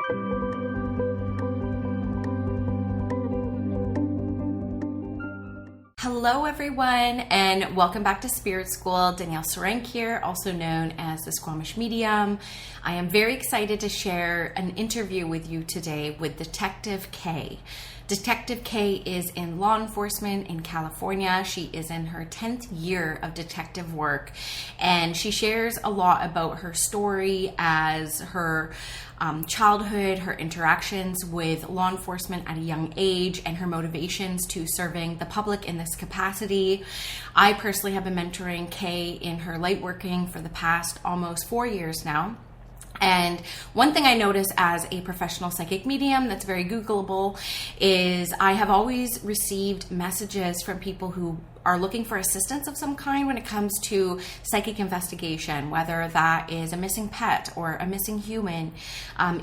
Hello everyone, and welcome back to Spirit School. Danielle Sarank here, also known as the Squamish Medium. I am very excited to share an interview with you today with Detective Kay. Detective Kay is in law enforcement in California. She is in her 10th year of detective work, and she shares a lot about her story as her childhood, her interactions with law enforcement at a young age, and her motivations to serving the public in this capacity. I personally have been mentoring Kay in her light working for the past almost 4 years now. And one thing I notice as a professional psychic medium that's very Googleable is I have always received messages from people who are looking for assistance of some kind when it comes to psychic investigation, whether that is a missing pet or a missing human.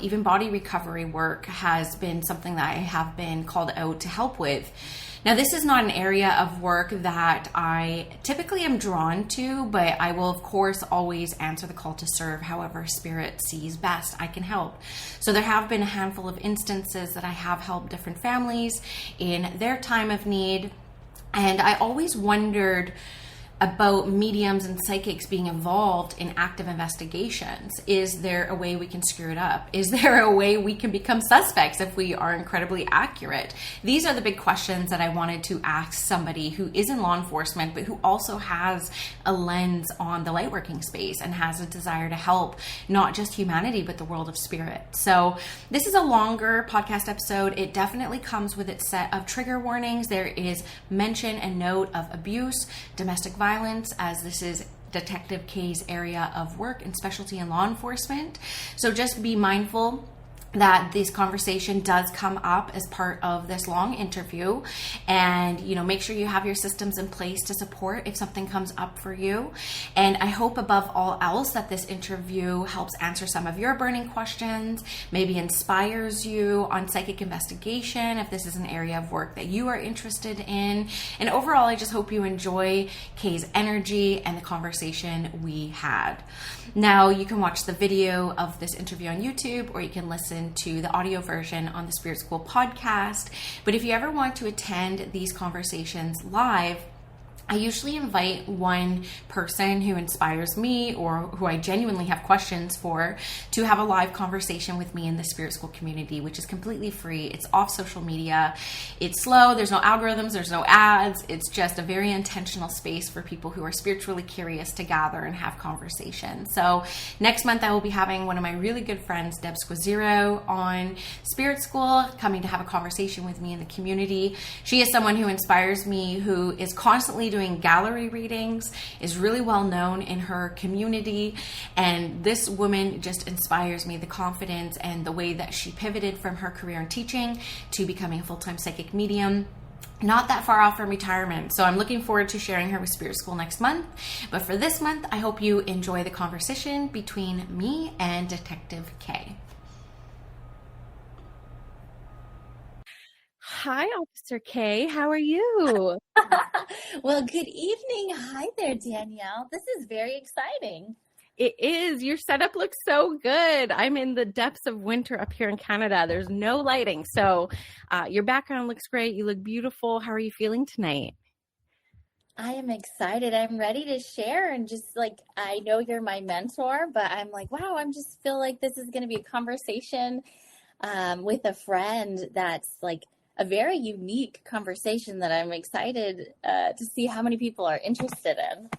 Even body recovery work has been something that I have been called out to help with. Now, this is not an area of work that I typically am drawn to, but I will, of course, always answer the call to serve however Spirit sees best I can help. So there have been a handful of instances that I have helped different families in their time of need. And I always wondered about mediums and psychics being involved in active investigations. Is there a way we can screw it up? Is there a way we can become suspects if we are incredibly accurate? These are the big questions that I wanted to ask somebody who is in law enforcement, but who also has a lens on the lightworking space and has a desire to help not just humanity, but the world of spirit. So this is a longer podcast episode. It definitely comes with its set of trigger warnings. There is mention and note of abuse, domestic violence, as this is Detective Kay's area of work and specialty in law enforcement. So just be mindful that this conversation does come up as part of this long interview, and make sure you have your systems in place to support if something comes up for you. And I hope above all else that this interview helps answer some of your burning questions, maybe inspires you on psychic investigation if this is an area of work that you are interested in. And overall, I just hope you enjoy Kay's energy and the conversation we had. Now, you can watch the video of this interview on YouTube, or you can listen to the audio version on the Spirit School podcast. But if you ever want to attend these conversations live, I usually invite one person who inspires me or who I genuinely have questions for to have a live conversation with me in the Spirit School community, which is completely free. It's off social media. It's slow. There's no algorithms. There's no ads. It's just a very intentional space for people who are spiritually curious to gather and have conversations. So next month, I will be having one of my really good friends, Deb Squazero, on Spirit School, coming to have a conversation with me in the community. She is someone who inspires me, who is constantly doing gallery readings, is really well known in her community, and this woman just inspires me, the confidence and the way that she pivoted from her career in teaching to becoming a full-time psychic medium, not that far off from retirement. So I'm looking forward to sharing her with Spirit School next month. But for this month, I hope you enjoy the conversation between me and Detective Kay. Hi, Officer Kay. How are you? Well, good evening. Hi there, Danielle. This is very exciting. It is. Your setup looks so good. I'm in the depths of winter up here in Canada. There's no lighting. So your background looks great. You look beautiful. How are you feeling tonight? I am excited. I'm ready to share, and just I know you're my mentor, but I'm wow, I just feel like this is going to be a conversation with a friend that's a very unique conversation that I'm excited to see how many people are interested in.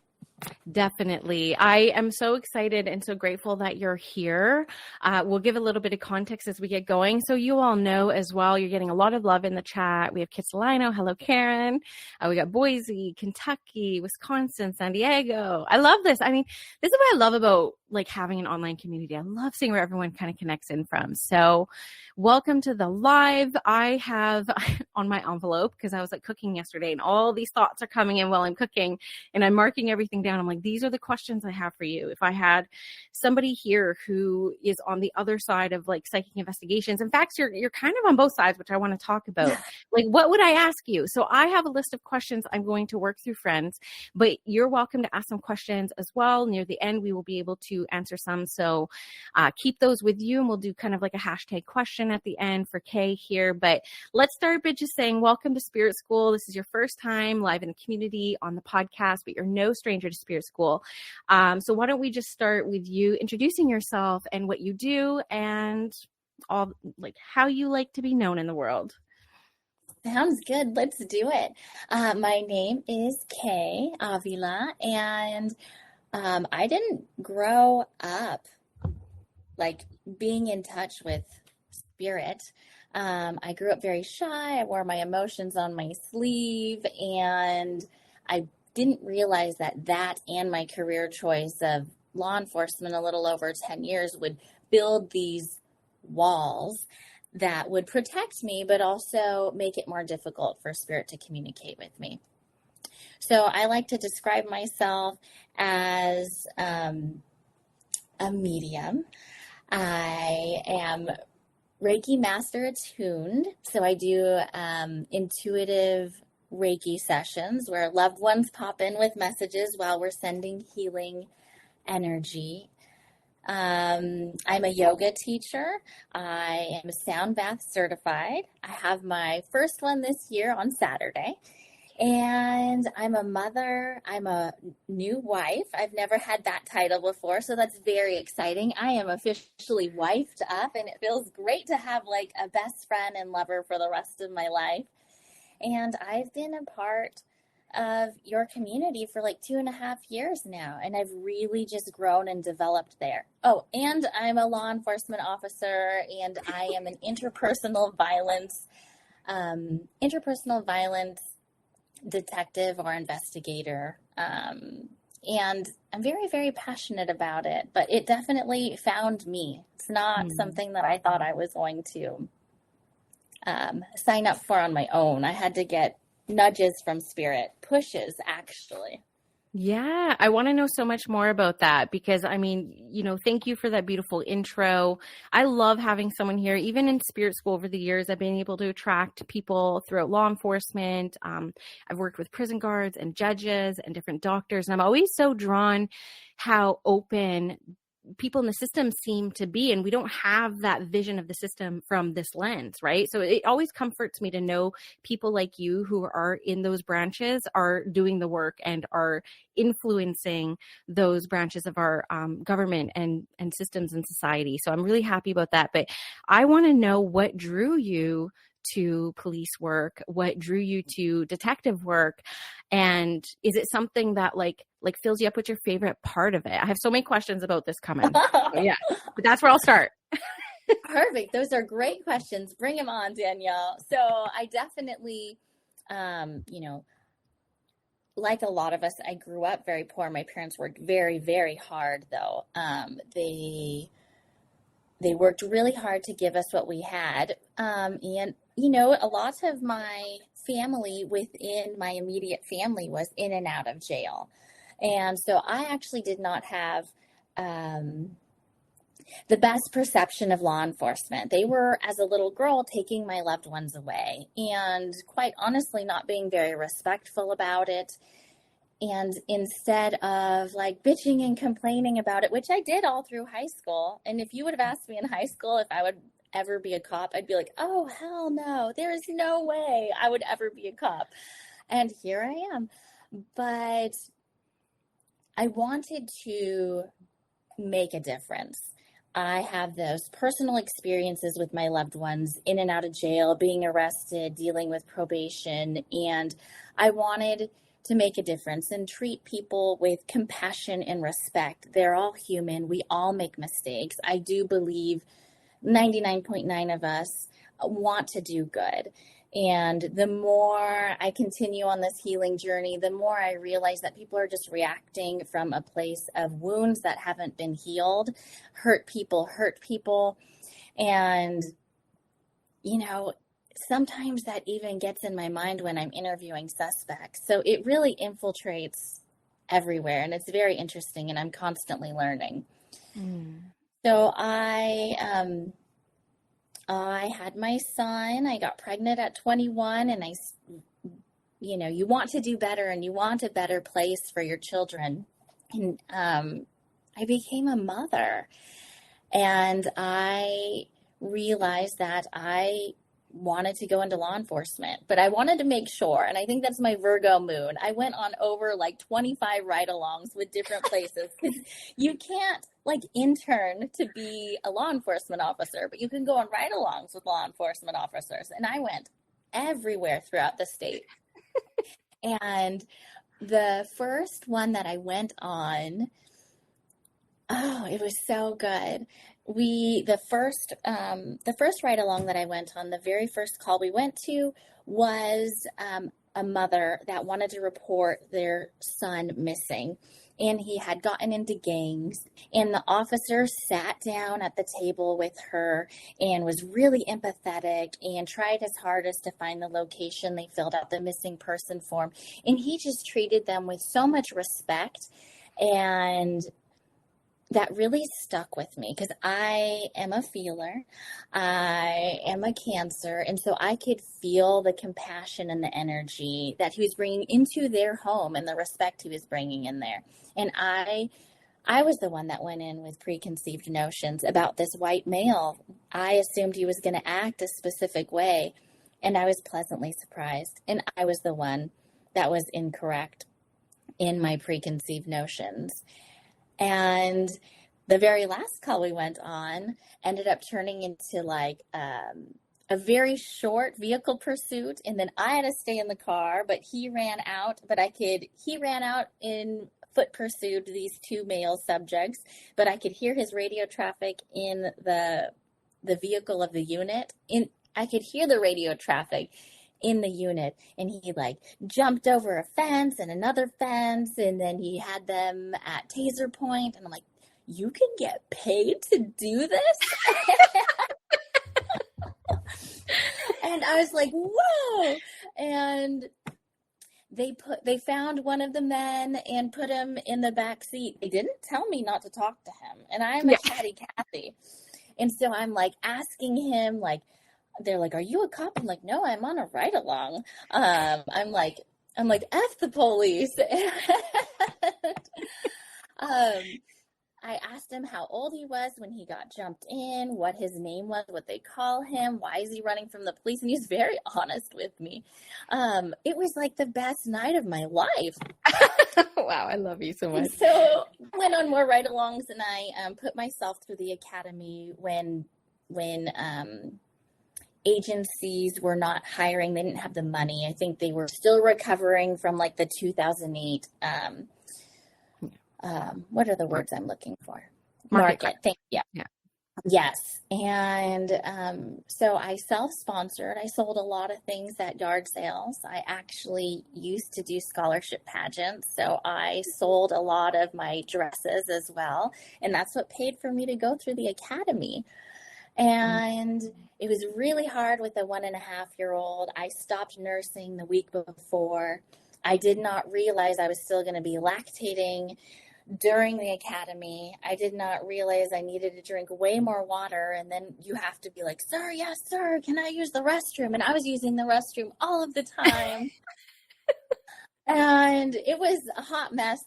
Definitely. I am so excited and so grateful that you're here. We'll give a little bit of context as we get going. So you all know as well, you're getting a lot of love in the chat. We have Kitsilano. Hello, Karen. We got Boise, Kentucky, Wisconsin, San Diego. I love this. I mean, this is what I love about having an online community. I love seeing where everyone kind of connects in from. So welcome to the live. I have on my envelope, because I was cooking yesterday and all these thoughts are coming in while I'm cooking, and I'm marking everything down, I'm like, these are the questions I have for you. If I had somebody here who is on the other side of like psychic investigations, in fact, you're kind of on both sides, which I want to talk about. Like, what would I ask you? So I have a list of questions I'm going to work through, friends, but you're welcome to ask some questions as well. Near the end, we will be able to answer some. So keep those with you, and we'll do kind of like a hashtag question at the end for Kay here. But let's start by just saying welcome to Spirit School. This is your first time live in the community on the podcast, but you're no stranger to Spirit School. So why don't we just start with you introducing yourself and what you do and all, like, how you like to be known in the world. Sounds good. Let's do it. My name is Kay Avila, and I didn't grow up like being in touch with spirit. I grew up very shy. I wore my emotions on my sleeve, and I didn't realize that and my career choice of law enforcement a little over 10 years would build these walls that would protect me, but also make it more difficult for spirit to communicate with me. So I like to describe myself as a medium. I am Reiki Master Attuned, so I do intuitive Reiki sessions where loved ones pop in with messages while we're sending healing energy. I'm a yoga teacher. I am sound bath certified. I have my first one this year on Saturday. And I'm a mother. I'm a new wife. I've never had that title before, so that's very exciting. I am officially wifed up, and it feels great to have like a best friend and lover for the rest of my life. And I've been a part of your community for like 2.5 years now, and I've really just grown and developed there. Oh, and I'm a law enforcement officer, and I am an interpersonal violence detective or investigator, and I'm very, very passionate about it, but it definitely found me. It's not something that I thought I was going to sign up for on my own. I had to get nudges from spirit, pushes actually. Yeah, I want to know so much more about that because, I mean, thank you for that beautiful intro. I love having someone here. Even in Spirit School over the years, I've been able to attract people throughout law enforcement. I've worked with prison guards and judges and different doctors, and I'm always so drawn how open people in the system seem to be, and we don't have that vision of the system from this lens, right? So it always comforts me to know people like you who are in those branches are doing the work and are influencing those branches of our government and systems in society. So I'm really happy about that. But I want to know what drew you to police work, what drew you to detective work, and is it something that like fills you up? What's your favorite part of it? I have so many questions about this coming. So yeah, but that's where I'll start. Perfect. Those are great questions. Bring them on, Danielle. So I definitely, like a lot of us, I grew up very poor. My parents worked very, very hard though. They worked really hard to give us what we had. And a lot of my family within my immediate family was in and out of jail. And so I actually did not have the best perception of law enforcement. They were, as a little girl, taking my loved ones away and quite honestly not being very respectful about it. And instead of like bitching and complaining about it, which I did all through high school. And if you would have asked me in high school if I would ever be a cop, I'd be like, oh, hell no, there is no way I would ever be a cop. And here I am. But I wanted to make a difference. I have those personal experiences with my loved ones in and out of jail, being arrested, dealing with probation, and I wanted to make a difference and treat people with compassion and respect. They're all human. We all make mistakes. I do believe 99.9 of us want to do good. And the more I continue on this healing journey, the more I realize that people are just reacting from a place of wounds that haven't been healed, hurt people. And, sometimes that even gets in my mind when I'm interviewing suspects. So it really infiltrates everywhere. And it's very interesting, and I'm constantly learning. Mm. So I had my son. I got pregnant at 21, and you want to do better, and you want a better place for your children. And I became a mother, and I realized that I wanted to go into law enforcement, but I wanted to make sure, and I think that's my Virgo moon. I went on over like 25 ride-alongs with different places, because you can't like intern to be a law enforcement officer, but you can go on ride-alongs with law enforcement officers. And I went everywhere throughout the state. And the first one that I went on, oh, it was so good. The first ride along that I went on, the very first call we went to was a mother that wanted to report their son missing. And he had gotten into gangs, and the officer sat down at the table with her and was really empathetic and tried his hardest to find the location. They filled out the missing person form, and he just treated them with so much respect. And that really stuck with me, because I am a feeler. I am a Cancer. And so I could feel the compassion and the energy that he was bringing into their home, and the respect he was bringing in there. And I was the one that went in with preconceived notions about this white male. I assumed he was going to act a specific way, and I was pleasantly surprised. And I was the one that was incorrect in my preconceived notions. And the very last call we went on ended up turning into like a very short vehicle pursuit. And then I had to stay in the car, but he ran out, he ran out in foot pursued these two male subjects, but I could hear his radio traffic in the vehicle of the unit. I could hear the radio traffic in the unit, and he like jumped over a fence and another fence, and then he had them at taser point, and I'm like, you can get paid to do this? And I was like, whoa. And they found one of the men and put him in the back seat. They didn't tell me not to talk to him, and I'm a chatty Cathy. And so I'm like asking him, like, they're like, are you a cop? I'm like, no, I'm on a ride along. I'm like, F the police. I asked him how old he was when he got jumped in, what his name was, what they call him, why is he running from the police? And he's very honest with me. It was like the best night of my life. Wow, I love you so much. And so I went on more ride-alongs, and I put myself through the academy when agencies were not hiring. They didn't have the money. I think they were still recovering from like the 2008 what are the words I'm looking for? Market. Thank you. Yeah. Yes. And so I self-sponsored. I sold a lot of things at yard sales. I actually used to do scholarship pageants. So I sold a lot of my dresses as well. And that's what paid for me to go through the academy. And it was really hard with a 1.5-year-old. I stopped nursing the week before. I did not realize I was still going to be lactating during the academy. I did not realize I needed to drink way more water. And then you have to be like, sir, yes, sir, can I use the restroom? And I was using the restroom all of the time. And it was a hot mess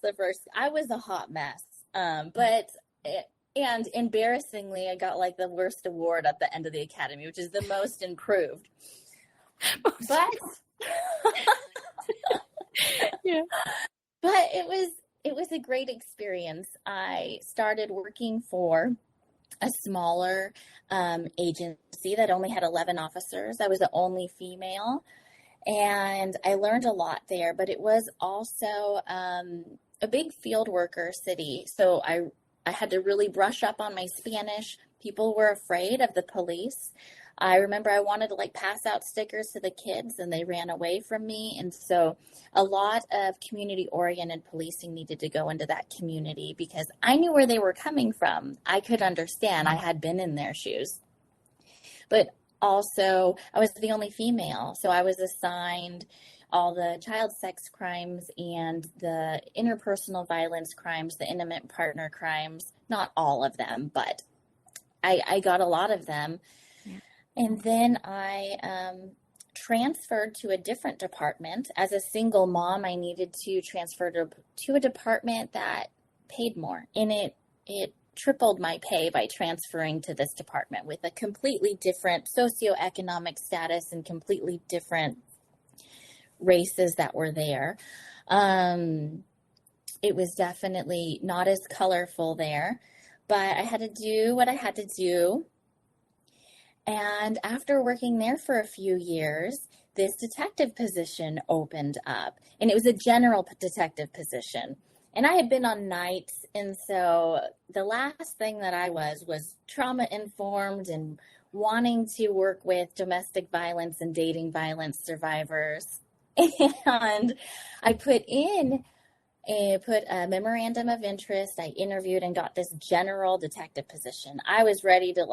I was a hot mess. And embarrassingly, I got like the worst award at the end of the academy, which is the most improved. But yeah. But it was a great experience. I started working for a smaller agency that only had 11 officers. I was the only female, and I learned a lot there. But it was also a big field worker city, so I had to really brush up on my Spanish. People were afraid of the police. I remember I wanted to like pass out stickers to the kids, and they ran away from me. And so a lot of community-oriented policing needed to go into that community, because I knew where they were coming from. I could understand. I had been in their shoes. But also, I was the only female, so I was assigned all the child sex crimes and the interpersonal violence crimes, the intimate partner crimes, not all of them, but I got a lot of them. Yeah. And then I transferred to a different department. As a single mom, I needed to transfer to a department that paid more. And it tripled my pay by transferring to this department with a completely different socioeconomic status and completely different races that were there. It was definitely not as colorful there, but I had to do what I had to do. And after working there for a few years, this detective position opened up, and it was a general detective position. And I had been on nights, and so the last thing that I was trauma informed and wanting to work with domestic violence and dating violence survivors. And I put a memorandum of interest. I interviewed and got this general detective position. I was ready to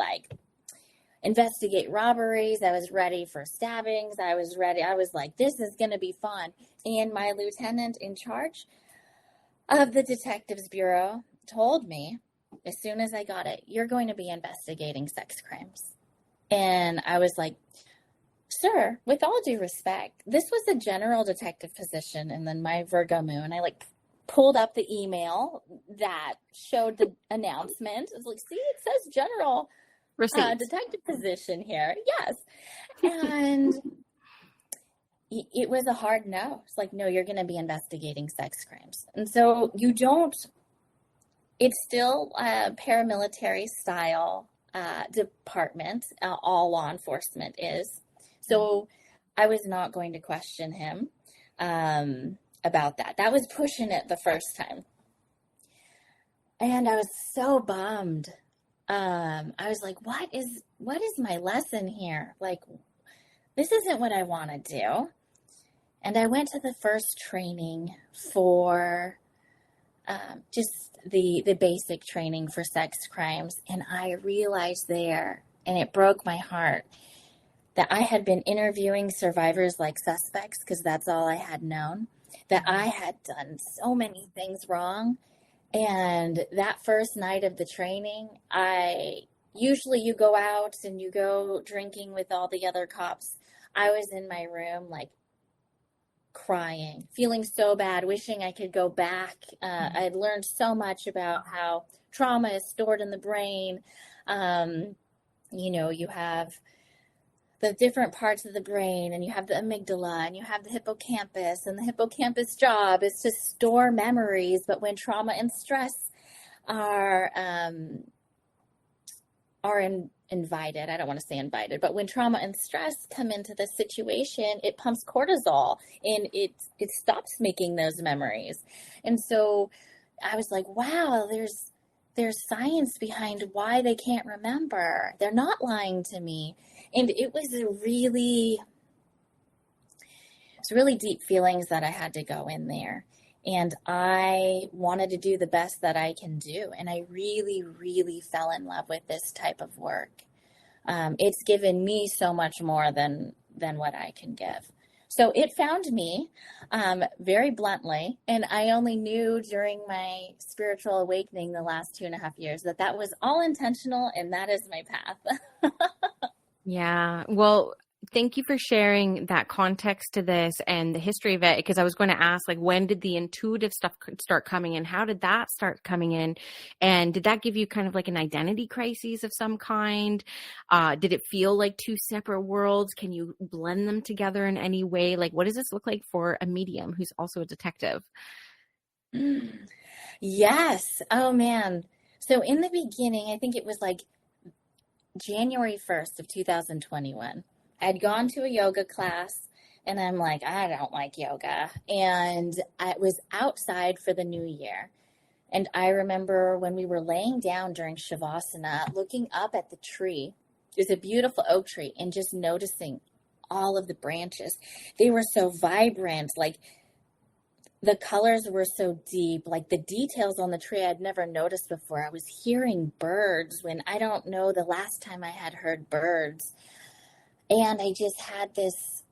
investigate robberies. I was ready for stabbings. I was ready. I was like, this is going to be fun. And my lieutenant in charge of the Detectives Bureau told me, as soon as I got it, you're going to be investigating sex crimes. And I was like, sir, with all due respect, this was a general detective position. And then my Virgo moon, I pulled up the email that showed the announcement. I was like, see, it says general detective position here. Yes. And it was a hard no. It's like, no, you're going to be investigating sex crimes. And so it's still a paramilitary style department. All law enforcement is. So I was not going to question him about that. That was pushing it the first time. And I was so bummed. I was like, what is my lesson here? Like, this isn't what I want to do. And I went to the first training for just the basic training for sex crimes. And I realized there, and it broke my heart, that I had been interviewing survivors like suspects, because that's all I had known, that I had done so many things wrong. And that first night of the training, usually you go out and you go drinking with all the other cops. I was in my room, crying, feeling so bad, wishing I could go back. I'd learned so much about how trauma is stored in the brain. You have the different parts of the brain, and you have the amygdala, and you have the hippocampus, and the hippocampus job is to store memories. But when trauma and stress are invited, I don't want to say invited, but when trauma and stress come into the situation, it pumps cortisol, and it stops making those memories. And so I was like, wow, there's science behind why they can't remember. They're not lying to me. And it was really deep feelings that I had to go in there. And I wanted to do the best that I can do. And I really, really fell in love with this type of work. It's given me so much more than what I can give. So it found me very bluntly. And I only knew during my spiritual awakening the last 2.5 years that was all intentional, and that is my path. Yeah. Well, thank you for sharing that context to this and the history of it, because I was going to ask, when did the intuitive stuff start coming in? How did that start coming in? And did that give you kind of an identity crisis of some kind? Did it feel like two separate worlds? Can you blend them together in any way? What does this look like for a medium who's also a detective? Yes. Oh, man. So in the beginning, I think it was January 1st of 2021. I'd gone to a yoga class, and I'm like, I don't like yoga. And I was outside for the new year. And I remember when we were laying down during Shavasana, looking up at the tree. It was a beautiful oak tree, and just noticing all of the branches. They were so vibrant, the colors were so deep, the details on the tree I'd never noticed before. I was hearing birds when I don't know the last time I had heard birds. And I just had this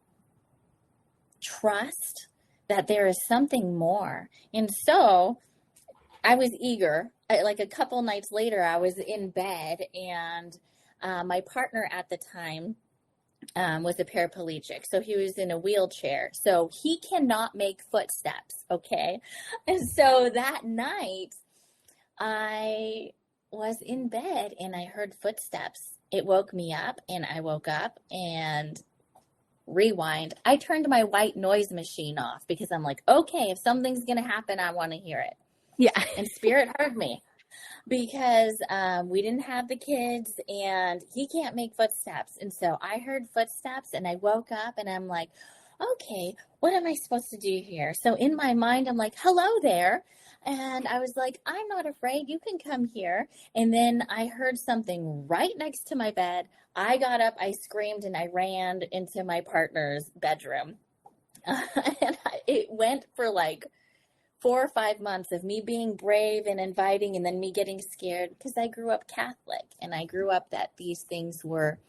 trust that there is something more. And so I was eager. Like a couple nights later, I was in bed, and my partner at the time was a paraplegic. So he was in a wheelchair. So he cannot make footsteps, okay? And so that night, I was in bed and I heard footsteps. It woke me up, and I woke up, and rewind. I turned my white noise machine off because I'm like, okay, if something's going to happen, I want to hear it. Yeah. And Spirit heard me because we didn't have the kids, and he can't make footsteps. And so I heard footsteps, and I woke up, and I'm like, okay, what am I supposed to do here? So in my mind, I'm like, hello there. And I was like, I'm not afraid. You can come here. And then I heard something right next to my bed. I got up, I screamed, and I ran into my partner's bedroom. It went for like 4 or 5 months of me being brave and inviting, and then me getting scared because I grew up Catholic, and I grew up that these things were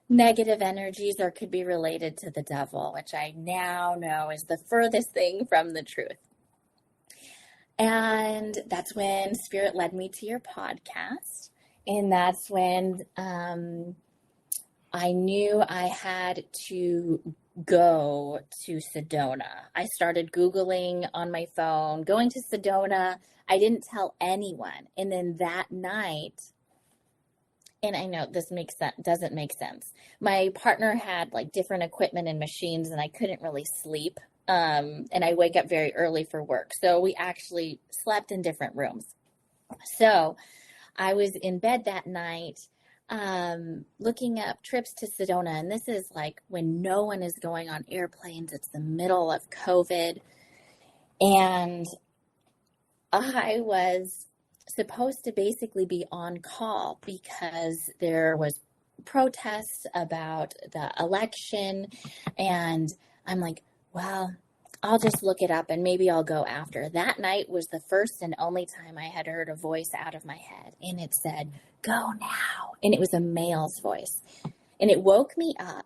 negative energies or could be related to the devil, which I now know is the furthest thing from the truth. And that's when Spirit led me to your podcast. And that's when I knew I had to go to Sedona. I started Googling on my phone, going to Sedona. I didn't tell anyone. And then that night, and I know this doesn't make sense. My partner had like different equipment and machines, and I couldn't really sleep. And I wake up very early for work. So we actually slept in different rooms. So I was in bed that night, looking up trips to Sedona. And this is like when no one is going on airplanes. It's the middle of COVID. And I was supposed to basically be on call because there was protests about the election. And I'm like, well, I'll just look it up and maybe I'll go after. That night was the first and only time I had heard a voice out of my head. And it said, go now. And it was a male's voice. And it woke me up.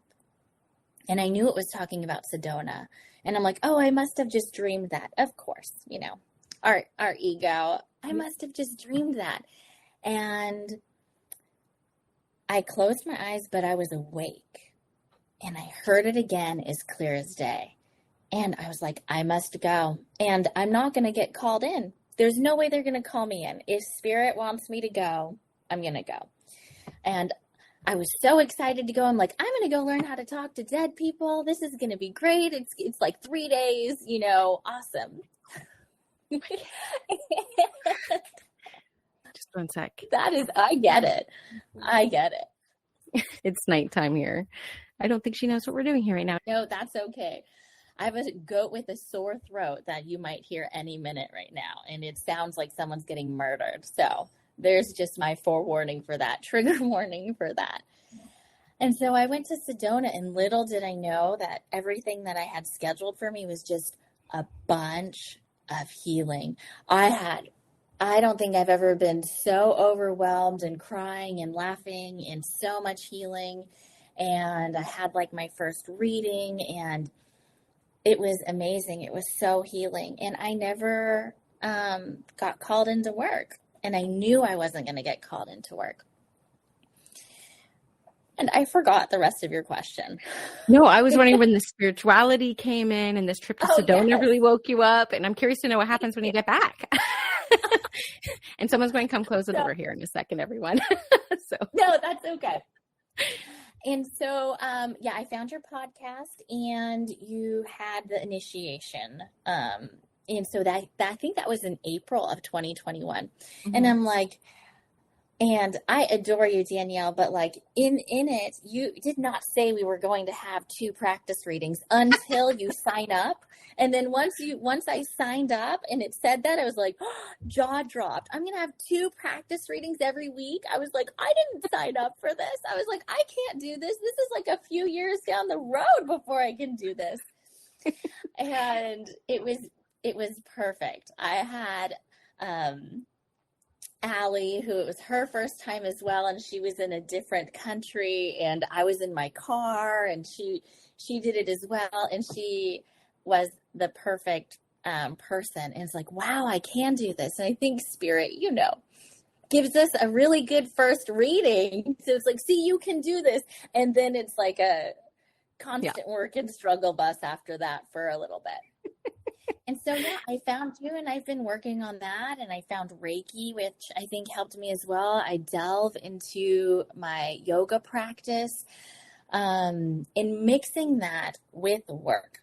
And I knew it was talking about Sedona. And I'm like, oh, I must have just dreamed that. Of course, you know, our ego. I must have just dreamed that. And I closed my eyes, but I was awake. And I heard it again as clear as day. And I was like, I must go. And I'm not going to get called in. There's no way they're going to call me in. If Spirit wants me to go, I'm going to go. And I was so excited to go. I'm like, I'm going to go learn how to talk to dead people. This is going to be great. It's like 3 days, you know, awesome. Just one sec. I get it. It's nighttime here. I don't think she knows what we're doing here right now. No, that's okay. I have a goat with a sore throat that you might hear any minute right now. And it sounds like someone's getting murdered. So there's just my forewarning for that, trigger warning for that. And so I went to Sedona, and little did I know that everything that I had scheduled for me was just a bunch of healing. I don't think I've ever been so overwhelmed and crying and laughing and so much healing. And I had like my first reading, and it was amazing. It was so healing. And I never got called into work. And I knew I wasn't going to get called into work. And I forgot the rest of your question. No, I was wondering when the spirituality came in and this trip to Sedona really woke you up. And I'm curious to know what happens when you get back. And someone's going to come close the door here in a second, everyone. No, that's okay. And so, I found your podcast, and you had the initiation. And so I think that was in April of 2021. Mm-hmm. And I'm like, and I adore you, Danielle, but like in it, you did not say we were going to have 2 practice readings until you sign up. And then once I signed up and it said that, I was like, jaw dropped. I'm going to have 2 practice readings every week. I was like, I didn't sign up for this. I was like, I can't do this. This is like a few years down the road before I can do this. And it was perfect. I had, Allie, who it was her first time as well, and she was in a different country, and I was in my car, and she did it as well, and she was the perfect person. And it's like, wow, I can do this. And I think Spirit, gives us a really good first reading. So it's like, see, you can do this. And then it's like a constant work and struggle bus after that for a little bit. And so, I found you, and I've been working on that, and I found Reiki, which I think helped me as well. I delve into my yoga practice, and mixing that with work.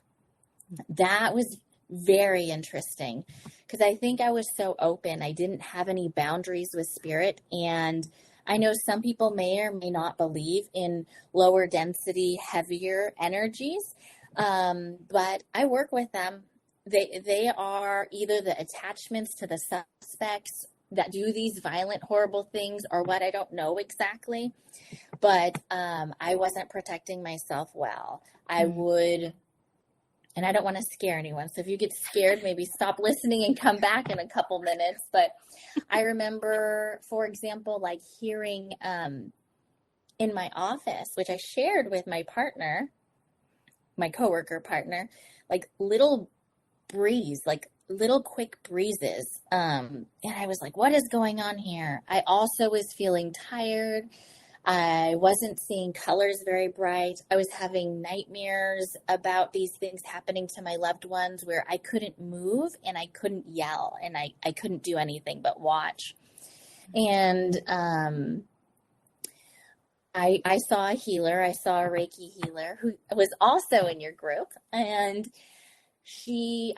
That was very interesting because I think I was so open. I didn't have any boundaries with Spirit, and I know some people may or may not believe in lower density, heavier energies, but I work with them. They are either the attachments to the suspects that do these violent, horrible things, or what, I don't know exactly. But I wasn't protecting myself well. I would, and I don't want to scare anyone. So if you get scared, maybe stop listening and come back in a couple minutes. But I remember, for example, like hearing in my office, which I shared with my partner, my coworker partner, like little quick breezes. And I was like, what is going on here? I also was feeling tired. I wasn't seeing colors very bright. I was having nightmares about these things happening to my loved ones where I couldn't move and I couldn't yell and I couldn't do anything but watch. And I saw a healer. I saw a Reiki healer who was also in your group, and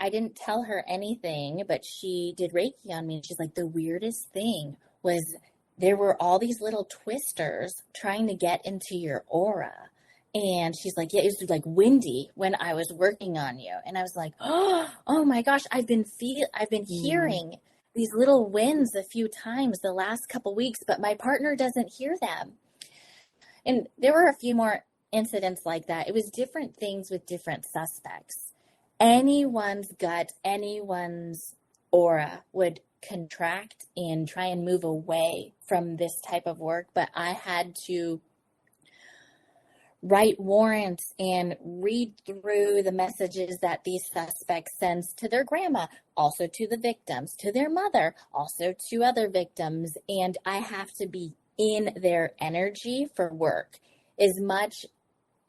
I didn't tell her anything, but she did Reiki on me. And she's like, the weirdest thing was there were all these little twisters trying to get into your aura. And she's like, yeah, it was like windy when I was working on you. And I was like, oh my gosh, I've been hearing these little winds a few times the last couple weeks, but my partner doesn't hear them. And there were a few more incidents like that. It was different things with different suspects. Anyone's gut, anyone's aura would contract and try and move away from this type of work. But I had to write warrants and read through the messages that these suspects send to their grandma, also to the victims, to their mother, also to other victims. And I have to be in their energy for work. As much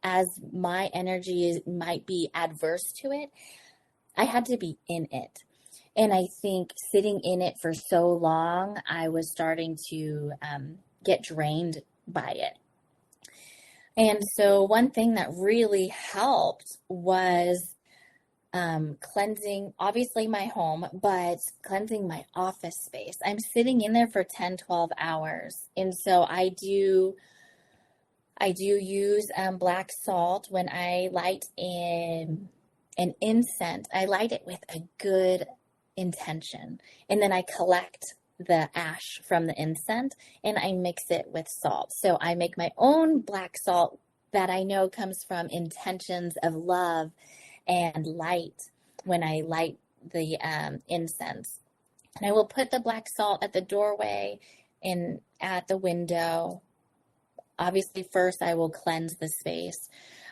as my energy might be adverse to it, I had to be in it. And I think sitting in it for so long, I was starting to get drained by it. And so one thing that really helped was cleansing, obviously my home, but cleansing my office space. I'm sitting in there for 10, 12 hours. And so I do use black salt when I light an incense. I light it with a good intention. And then I collect the ash from the incense and I mix it with salt. So I make my own black salt that I know comes from intentions of love and light when I light the incense. And I will put the black salt at the doorway and at the window. Obviously, first I will cleanse the space.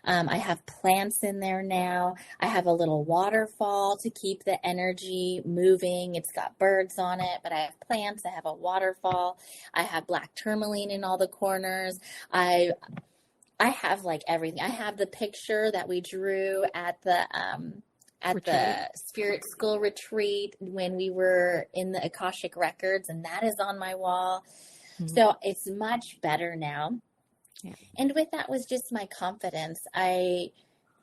I have plants in there now. I have a little waterfall to keep the energy moving. It's got birds on it, but I have plants. I have a waterfall. I have black tourmaline in all the corners. I have like everything. I have the picture that we drew at the Spirit School retreat when we were in the Akashic Records, and that is on my wall. Mm-hmm. So it's much better now. Yeah. And with that was just my confidence. I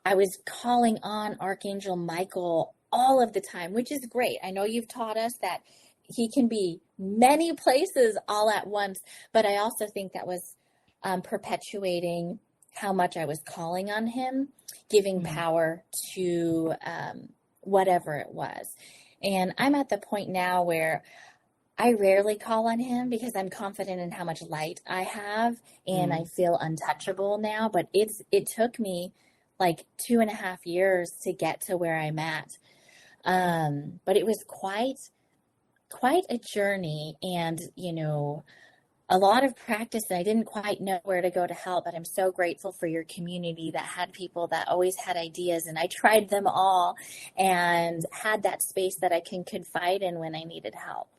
was calling on Archangel Michael all of the time, which is great. I know you've taught us that he can be many places all at once, but I also think that was perpetuating how much I was calling on him, giving power to whatever it was. And I'm at the point now where I rarely call on him because I'm confident in how much light I have and I feel untouchable now. But it took me like 2.5 years to get to where I'm at. But it was quite quite a journey, and, a lot of practice, and I didn't quite know where to go to help, but I'm so grateful for your community that had people that always had ideas, and I tried them all and had that space that I can confide in when I needed help.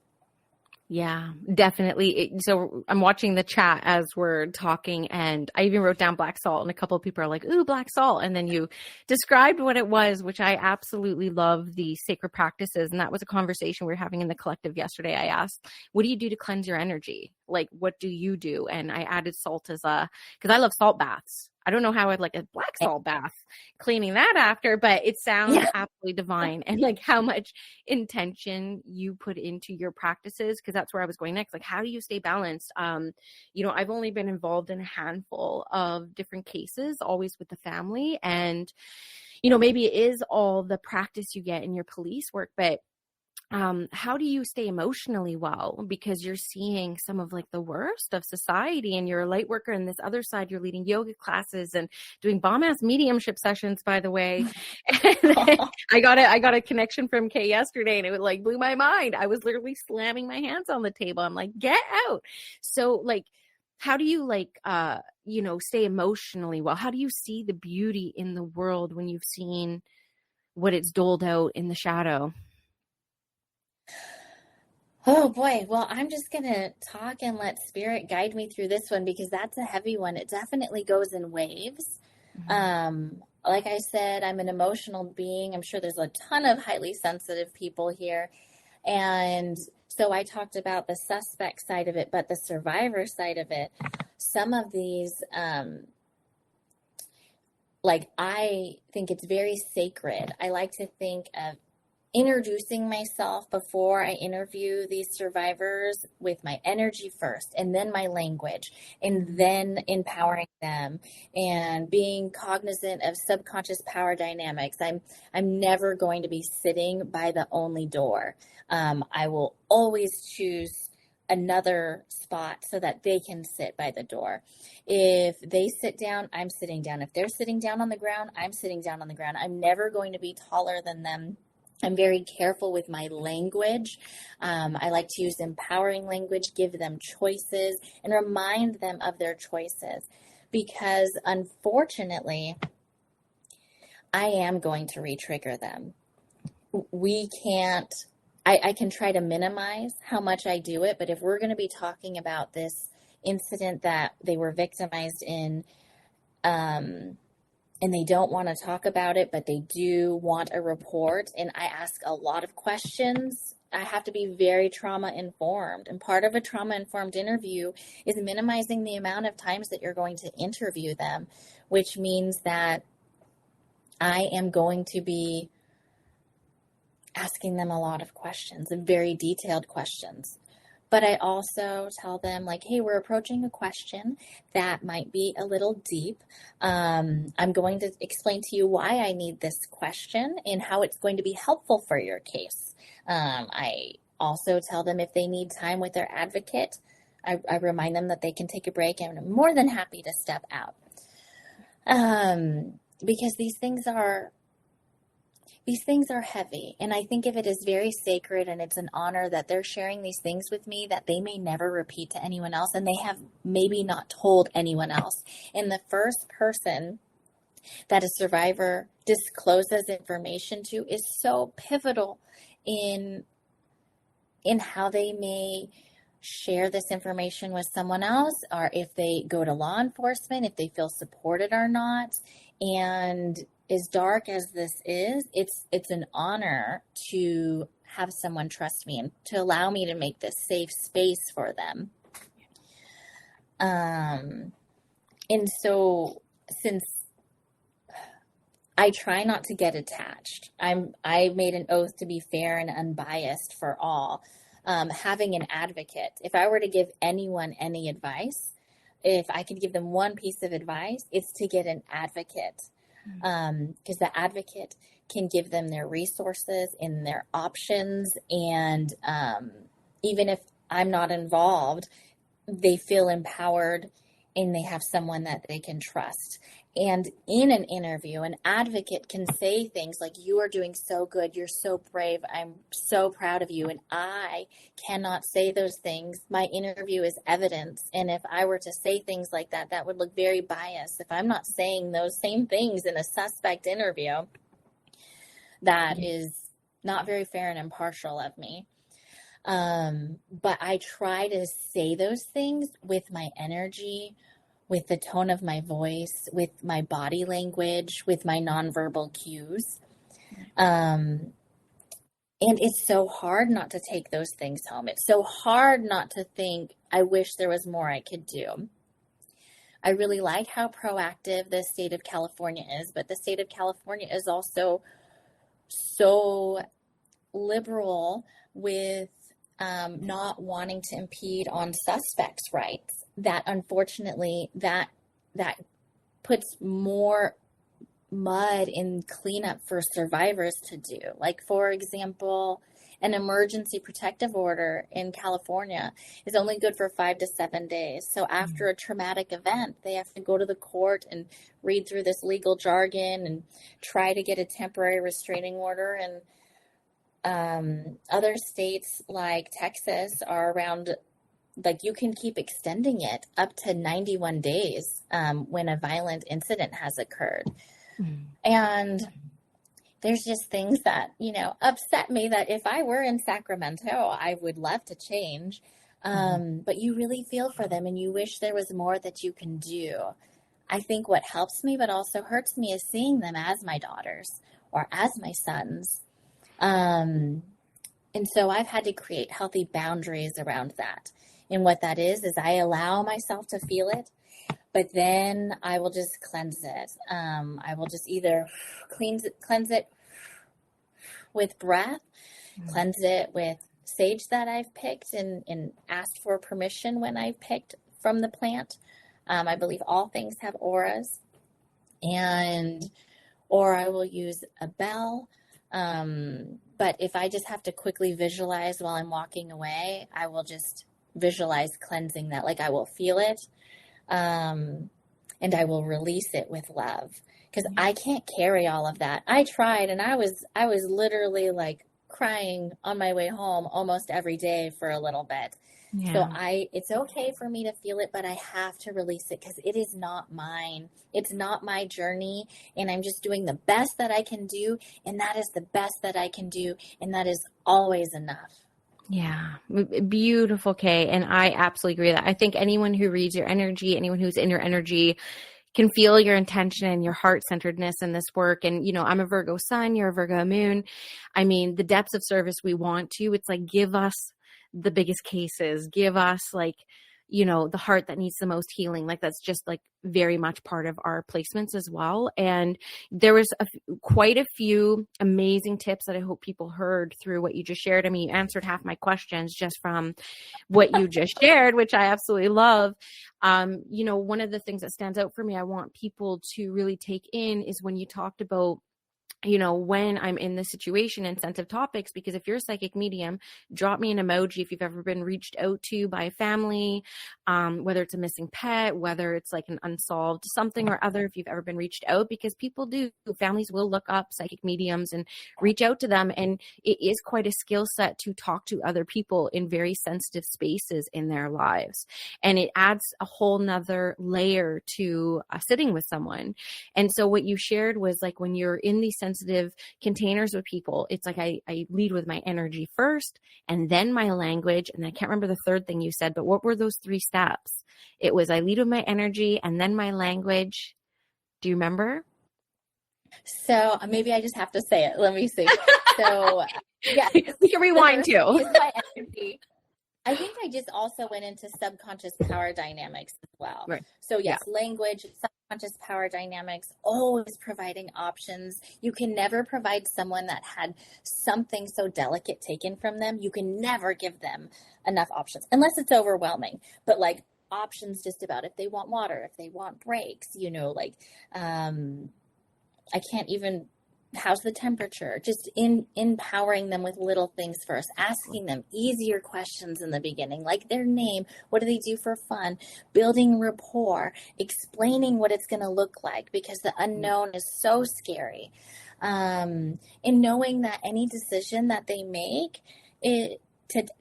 Yeah, definitely. So I'm watching the chat as we're talking, and I even wrote down black salt, and a couple of people are like, ooh, black salt. And then you described what it was, which I absolutely love, the sacred practices. And that was a conversation we were having in the collective yesterday. I asked, what do you do to cleanse your energy? Like, what do you do? And I added salt because I love salt baths. I don't know how I'd like a black salt bath cleaning that after, but it sounds absolutely divine. And like how much intention you put into your practices, because that's where I was going next. Like, how do you stay balanced? I've only been involved in a handful of different cases, always with the family. And, maybe it is all the practice you get in your police work, but how do you stay emotionally well? Because you're seeing some of like the worst of society, and you're a light worker, and this other side, you're leading yoga classes and doing bomb ass mediumship sessions, by the way. And I got a connection from Kay yesterday, and it like blew my mind. I was literally slamming my hands on the table. I'm like, get out. So like, how do you stay emotionally well? How do you see the beauty in the world when you've seen what it's doled out in the shadow? Oh boy. Well, I'm just going to talk and let spirit guide me through this one, because that's a heavy one. It definitely goes in waves. Like I said, I'm an emotional being. I'm sure there's a ton of highly sensitive people here. And so I talked about the suspect side of it, but the survivor side of it, some of these, I think it's very sacred. I like to think of introducing myself before I interview these survivors with my energy first, and then my language, and then empowering them and being cognizant of subconscious power dynamics. I'm never going to be sitting by the only door. I will always choose another spot so that they can sit by the door. If they sit down, I'm sitting down. If they're sitting down on the ground, I'm sitting down on the ground. I'm never going to be taller than them. I'm very careful with my language. I like to use empowering language, give them choices, and remind them of their choices. Because unfortunately, I am going to re-trigger them. I can try to minimize how much I do it, but if we're going to be talking about this incident that they were victimized in, and they don't want to talk about it, but they do want a report, and I ask a lot of questions, I have to be very trauma-informed. And part of a trauma-informed interview is minimizing the amount of times that you're going to interview them, which means that I am going to be asking them a lot of questions, and very detailed questions. But I also tell them, like, hey, we're approaching a question that might be a little deep. I'm going to explain to you why I need this question and how it's going to be helpful for your case. I also tell them if they need time with their advocate, I remind them that they can take a break, and I'm more than happy to step out. Because these things are heavy, and I think of it as very sacred, and it's an honor that they're sharing these things with me that they may never repeat to anyone else, and they have maybe not told anyone else. And the first person that a survivor discloses information to is so pivotal in how they may share this information with someone else, or if they go to law enforcement, if they feel supported or not. And as dark as this is, it's an honor to have someone trust me and to allow me to make this safe space for them. And so, since I try not to get attached, I made an oath to be fair and unbiased for all. Having an advocate, if I were to give anyone any advice, if I could give them one piece of advice, it's to get an advocate. Because the advocate can give them their resources and their options. And even if I'm not involved, they feel empowered and they have someone that they can trust. And in an interview, an advocate can say things like, you are doing so good, you're so brave, I'm so proud of you. And I cannot say those things. My interview is evidence. And if I were to say things like that, that would look very biased. If I'm not saying those same things in a suspect interview, that is not very fair and impartial of me. But I try to say those things with my energy, with the tone of my voice, with my body language, with my nonverbal cues. And it's so hard not to take those things home. It's so hard not to think, I wish there was more I could do. I really like how proactive the state of California is, but the state of California is also so liberal with not wanting to impede on suspects' rights, that unfortunately that puts more mud in cleanup for survivors to do. Like, for example, an emergency protective order in California is only good for 5 to 7 days. So after a traumatic event, they have to go to the court and read through this legal jargon and try to get a temporary restraining order. And other states like Texas are around, like, you can keep extending it up to 91 days when a violent incident has occurred. And there's just things that, upset me, that if I were in Sacramento, I would love to change. But you really feel for them and you wish there was more that you can do. I think what helps me but also hurts me is seeing them as my daughters or as my sons. And so I've had to create healthy boundaries around that. And what that is I allow myself to feel it, but then I will just cleanse it. I will just either cleanse it with breath, cleanse it with sage that I've picked and asked for permission when I've picked from the plant. I believe all things have auras, or I will use a bell. But if I just have to quickly visualize while I'm walking away, I will just visualize cleansing that. Like, I will feel it, and I will release it with love, because I can't carry all of that. I tried, and I was literally like crying on my way home almost every day for a little bit. Yeah. So it's okay for me to feel it, but I have to release it because it is not mine. It's not my journey, and I'm just doing the best that I can do, and that is the best that I can do, and that is always enough. Yeah. Beautiful, Kay. And I absolutely agree with that. I think anyone who reads your energy, anyone who's in your energy, can feel your intention and your heart-centeredness in this work. And, I'm a Virgo sun, you're a Virgo moon. I mean, the depths of service we want to, it's like, give us the biggest cases, give us the heart that needs the most healing. Like, that's just like very much part of our placements as well. And there was quite a few amazing tips that I hope people heard through what you just shared. I mean, you answered half my questions just from what you just shared, which I absolutely love. One of the things that stands out for me, I want people to really take in, is when you talked about, when I'm in this situation and sensitive topics, because if you're a psychic medium, drop me an emoji if you've ever been reached out to by a family, whether it's a missing pet, whether it's like an unsolved something or other, if you've ever been reached out, because families will look up psychic mediums and reach out to them. And it is quite a skill set to talk to other people in very sensitive spaces in their lives. And it adds a whole nother layer to sitting with someone. And so what you shared was like, when you're in these sensitive containers with people, it's like I lead with my energy first, and then my language, and I can't remember the third thing you said, but what were those 3 steps? It was I lead with my energy and then my language. Do you remember? So maybe I just have to say it. Let me see. So yeah, we can rewind too. My energy. I think I just also went into subconscious power dynamics as well. Right. So yes, language, subconscious power dynamics, always providing options. You can never provide someone that had something so delicate taken from them. You can never give them enough options unless it's overwhelming. But like options just about if they want water, if they want breaks, I can't even how's the temperature? Just empowering them with little things first, asking them easier questions in the beginning, like their name, what do they do for fun, building rapport, explaining what it's going to look like, because the unknown is so scary. And knowing that any decision that they make,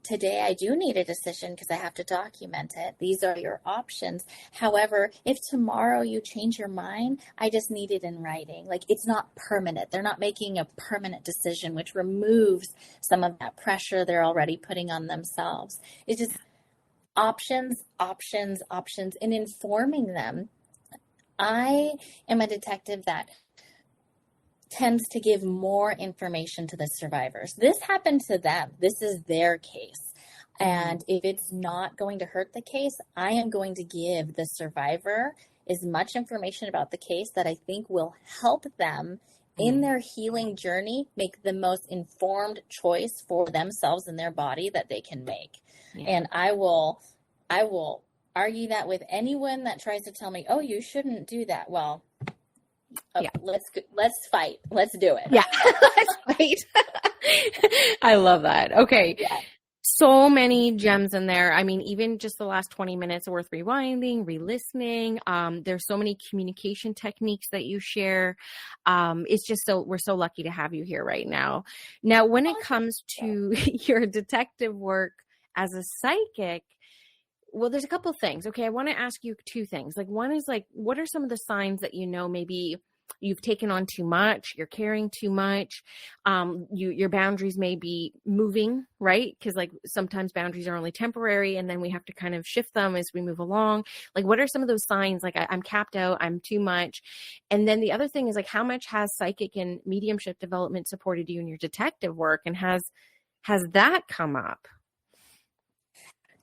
today I do need a decision because I have to document it. These are your options. However, if tomorrow you change your mind, I just need it in writing. Like, it's not permanent. They're not making a permanent decision, which removes some of that pressure they're already putting on themselves. It's just options, options, options, and informing them. I am a detective that tends to give more information to the survivors. This happened to them. This is their case. And if it's not going to hurt the case, I am going to give the survivor as much information about the case that I think will help them in their healing journey make the most informed choice for themselves and their body that they can make. Yeah. And I will argue that with anyone that tries to tell me, oh, you shouldn't do that. Well, yeah. Let's fight. Let's do it. Yeah. Let's fight. I love that. Okay. Yeah. So many gems in there. I mean, even just the last 20 minutes are worth rewinding, re-listening. There's so many communication techniques that you share. It's just we're so lucky to have you here right now. Now, when it comes to your detective work as a psychic, well, there's a couple of things. Okay. I want to ask you two things. Like, one is like, what are some of the signs that, maybe you've taken on too much, you're carrying too much, your boundaries may be moving, right? Because like sometimes boundaries are only temporary and then we have to kind of shift them as we move along. Like, what are some of those signs? Like, I'm capped out, I'm too much. And then the other thing is like, how much has psychic and mediumship development supported you in your detective work? And has that come up?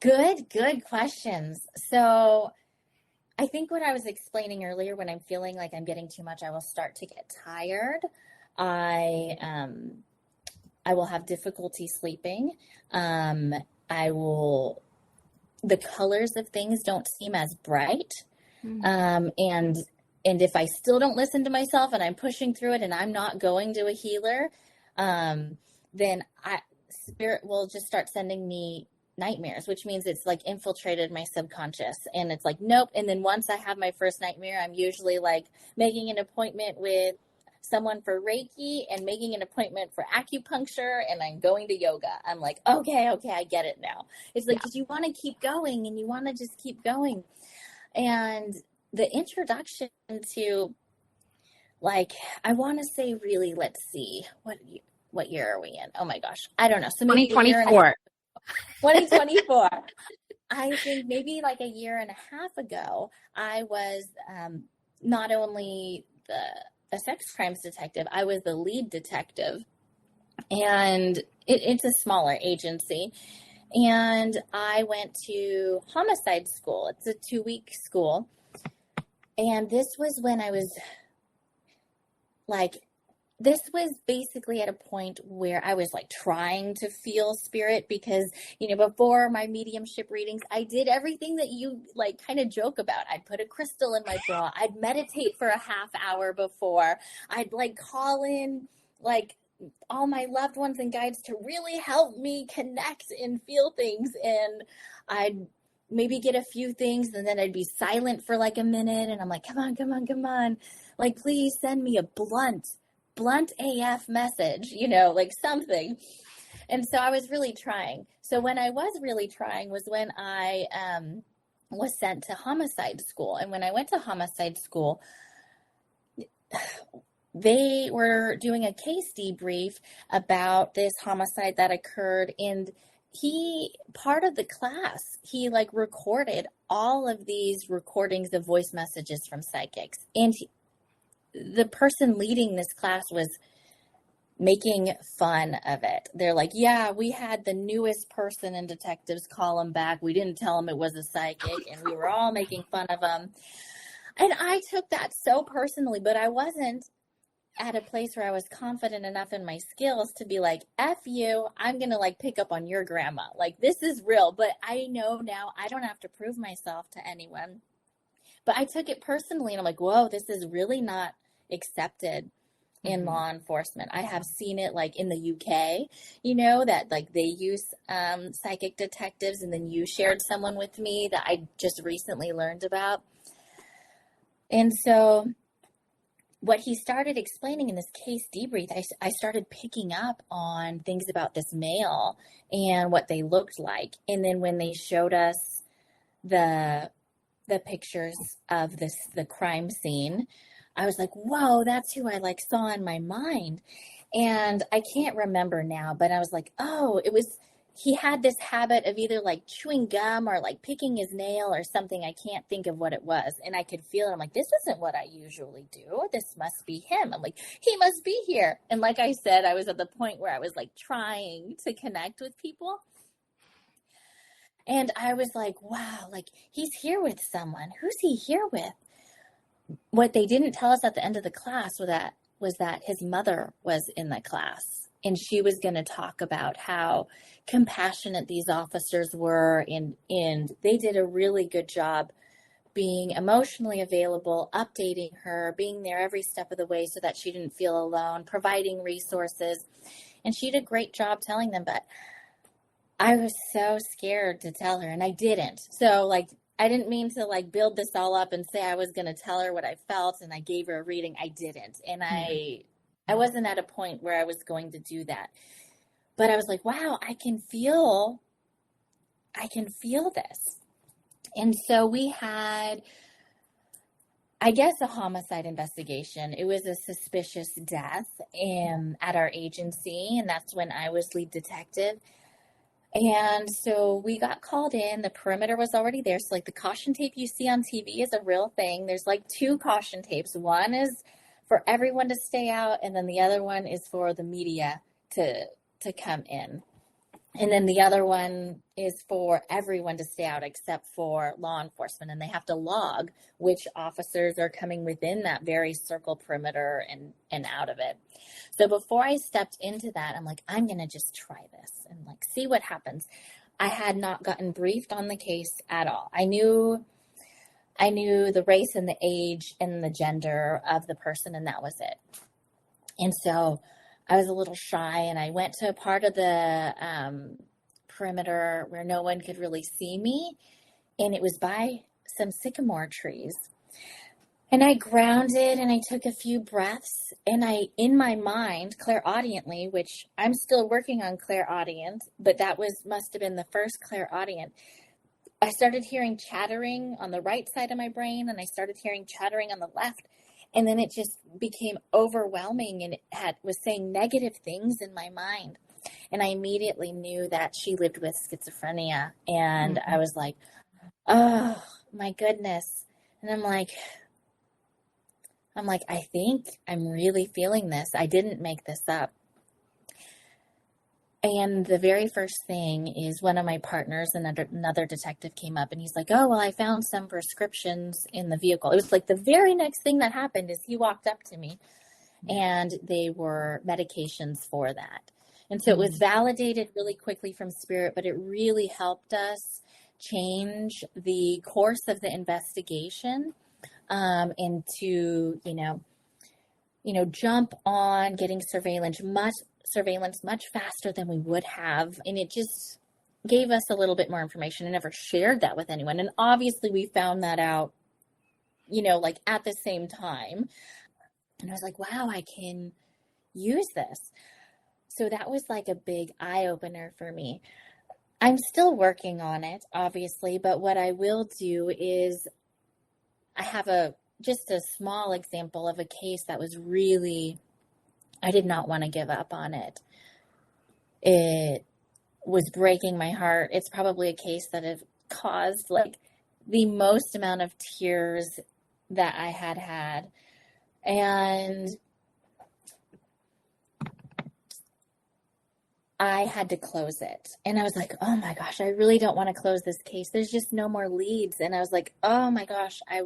Good questions. So I think what I was explaining earlier, when I'm feeling like I'm getting too much, I will start to get tired. I will have difficulty sleeping. The colors of things don't seem as bright. Mm-hmm. And if I still don't listen to myself and I'm pushing through it and I'm not going to a healer, then spirit will just start sending me nightmares, which means it's like infiltrated my subconscious, and it's like, nope. And then once I have my first nightmare, I'm usually like making an appointment with someone for Reiki and making an appointment for acupuncture, and I'm going to yoga. I'm like, okay, I get it now. It's like, because you want to keep going and you want to just keep going. And the introduction to, like, I want to say, really, let's see, what year are we in? Oh my gosh, I don't know. So maybe 2024. 2024. I think maybe like a year and a half ago, I was not only the sex crimes detective, I was the lead detective. And it's a smaller agency. And I went to homicide school. It's a 2-week school. And this was when I was like, this was basically at a point where I was like trying to feel spirit, because, before my mediumship readings, I did everything that you like kind of joke about. I'd put a crystal in my bra. I'd meditate for a half hour before. I'd like call in like all my loved ones and guides to really help me connect and feel things. And I'd maybe get a few things, and then I'd be silent for like a minute. And I'm like, come on. Like, please send me a blunt AF message, like something. And so I was really trying. So when I was really trying was when I was sent to homicide school. And when I went to homicide school, they were doing a case debrief about this homicide that occurred. And part of the class, he like recorded all of these recordings of voice messages from psychics. And the person leading this class was making fun of it. They're like, yeah, we had the newest person in detectives call him back. We didn't tell him it was a psychic, and we were all making fun of him. And I took that so personally, but I wasn't at a place where I was confident enough in my skills to be like, F you, I'm going to like pick up on your grandma. Like, this is real. But I know now I don't have to prove myself to anyone. But I took it personally, and I'm like, whoa, this is really not accepted. in law enforcement. I have seen it like in the UK, you know, that like they use psychic detectives, and then you shared someone with me that I just recently learned about. And so what he started explaining in this case debrief, I started picking up on things about this male and what they looked like. And then when they showed us the pictures of the crime scene, I was like, whoa, that's who I like saw in my mind. And I can't remember now, but I was like, oh, he had this habit of either like chewing gum or like picking his nail or something. I can't think of what it was. And I could feel it. I'm like, this isn't what I usually do. This must be him. I'm like, he must be here. And like I said, I was at the point where I was like trying to connect with people. And I was like, wow, like he's here with someone. Who's he here with? What they didn't tell us at the end of the class was that his mother was in the class, and she was going to talk about how compassionate these officers were, and they did a really good job being emotionally available, updating her, being there every step of the way so that she didn't feel alone, providing resources. And she did a great job telling them, but I was so scared to tell her, and I didn't. So like, I didn't mean to like build this all up and say I was going to tell her what I felt and I gave her a reading. I didn't. And I wasn't at a point where I was going to do that. But I was like, wow, I can feel this. And so we had, I guess, a homicide investigation. It was a suspicious death at our agency. And that's when I was lead detective. And so we got called in. The perimeter was already there. So like the caution tape you see on TV is a real thing. There's like 2 caution tapes. One is for everyone to stay out, and then the other one is for the media to come in. And then the other one is for everyone to stay out except for law enforcement. And they have to log which officers are coming within that very circle perimeter and out of it. So before I stepped into that, I'm like, I'm going to just try this and like see what happens. I had not gotten briefed on the case at all. I knew the race and the age and the gender of the person, and that was it. And so I was a little shy, and I went to a part of the perimeter where no one could really see me, and it was by some sycamore trees. And I grounded, and I took a few breaths, and I, in my mind, clairaudiently, which I'm still working on clairaudient, but that must have been the first clairaudient, I started hearing chattering on the right side of my brain, and I started hearing chattering on the left. And then it just became overwhelming, and it was saying negative things in my mind. And I immediately knew that she lived with schizophrenia. And I was like, oh my goodness. And I'm like, I think I'm really feeling this. I didn't make this up. And the very first thing is one of my partners and another detective came up, and he's like, oh, well, I found some prescriptions in the vehicle. It was like the very next thing that happened is he walked up to me, and they were medications for that. And so it was validated really quickly from Spirit, but it really helped us change the course of the investigation into, jump on getting surveillance much faster than we would have. And it just gave us a little bit more information. I never shared that with anyone. And obviously we found that out, at the same time. And I was like, wow, I can use this. So that was like a big eye opener for me. I'm still working on it, obviously, but what I will do is I have just a small example of a case that was really, I did not want to give up on it. It was breaking my heart. It's probably a case that has caused like the most amount of tears that I had. And I had to close it. And I was like, oh my gosh, I really don't want to close this case. There's just no more leads. And I was like, oh my gosh, I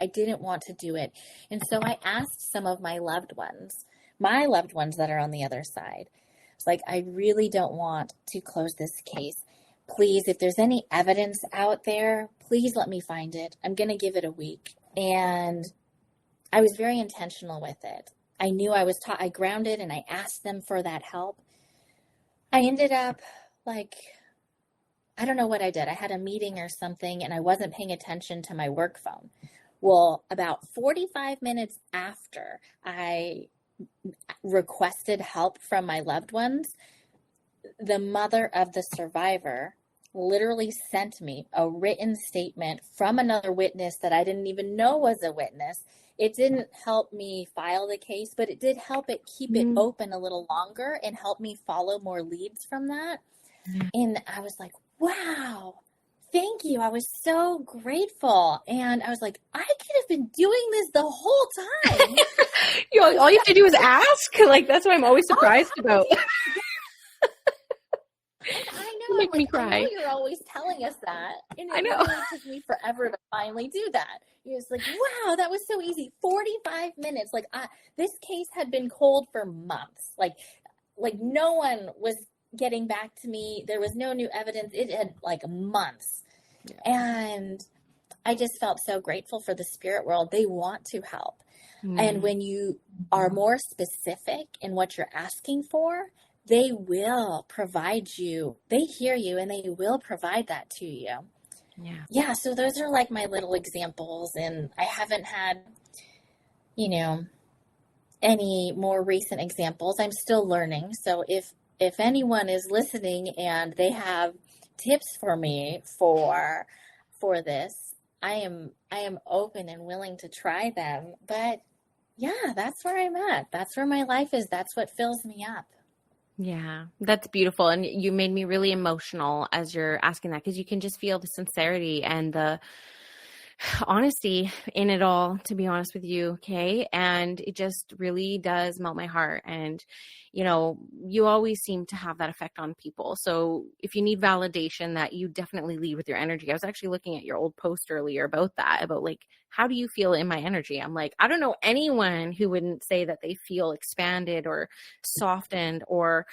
didn't want to do it. And so I asked some of my loved ones that are on the other side. It's like, I really don't want to close this case. Please, if there's any evidence out there, please let me find it. I'm going to give it a week. And I was very intentional with it. I knew I was taught, I grounded and I asked them for that help. I ended up like, I don't know what I did. I had a meeting or something and I wasn't paying attention to my work phone. Well, about 45 minutes after I requested help from my loved ones, the mother of the survivor literally sent me a written statement from another witness that I didn't even know was a witness. It didn't help me file the case, but it did help it keep it open a little longer and help me follow more leads from that. And I was like, wow, thank you. I was so grateful. And I was like, I could have been doing this the whole time. All you have to do is ask. Like, that's what I'm always surprised about. I You know. make me I cry. know you're always telling us that. And I it know. really took me forever to finally do that. It was like, wow, that was so easy. 45 minutes. Like, this case had been cold for months. Like no one was getting back to me. There was no new evidence. It had like months. Yeah. And I just felt so grateful for the spirit world. They want to help. And when you are more specific in what you're asking for, they will provide you. They hear you and they will provide that to you. Yeah. So those are like my little examples. And I haven't had, any more recent examples. I'm still learning. So if anyone is listening and they have tips for me for this, I am open and willing to try them. But yeah, that's where I'm at. That's where my life is. That's what fills me up. Yeah, that's beautiful. And you made me really emotional as you're asking that, because you can just feel the sincerity and the honesty in it all, to be honest with you, Kay. And it just really does melt my heart. And, you always seem to have that effect on people. So if you need validation, that you definitely lead with your energy. I was actually looking at your old post earlier about that, about like, how do you feel in my energy? I'm like, I don't know anyone who wouldn't say that they feel expanded or softened or,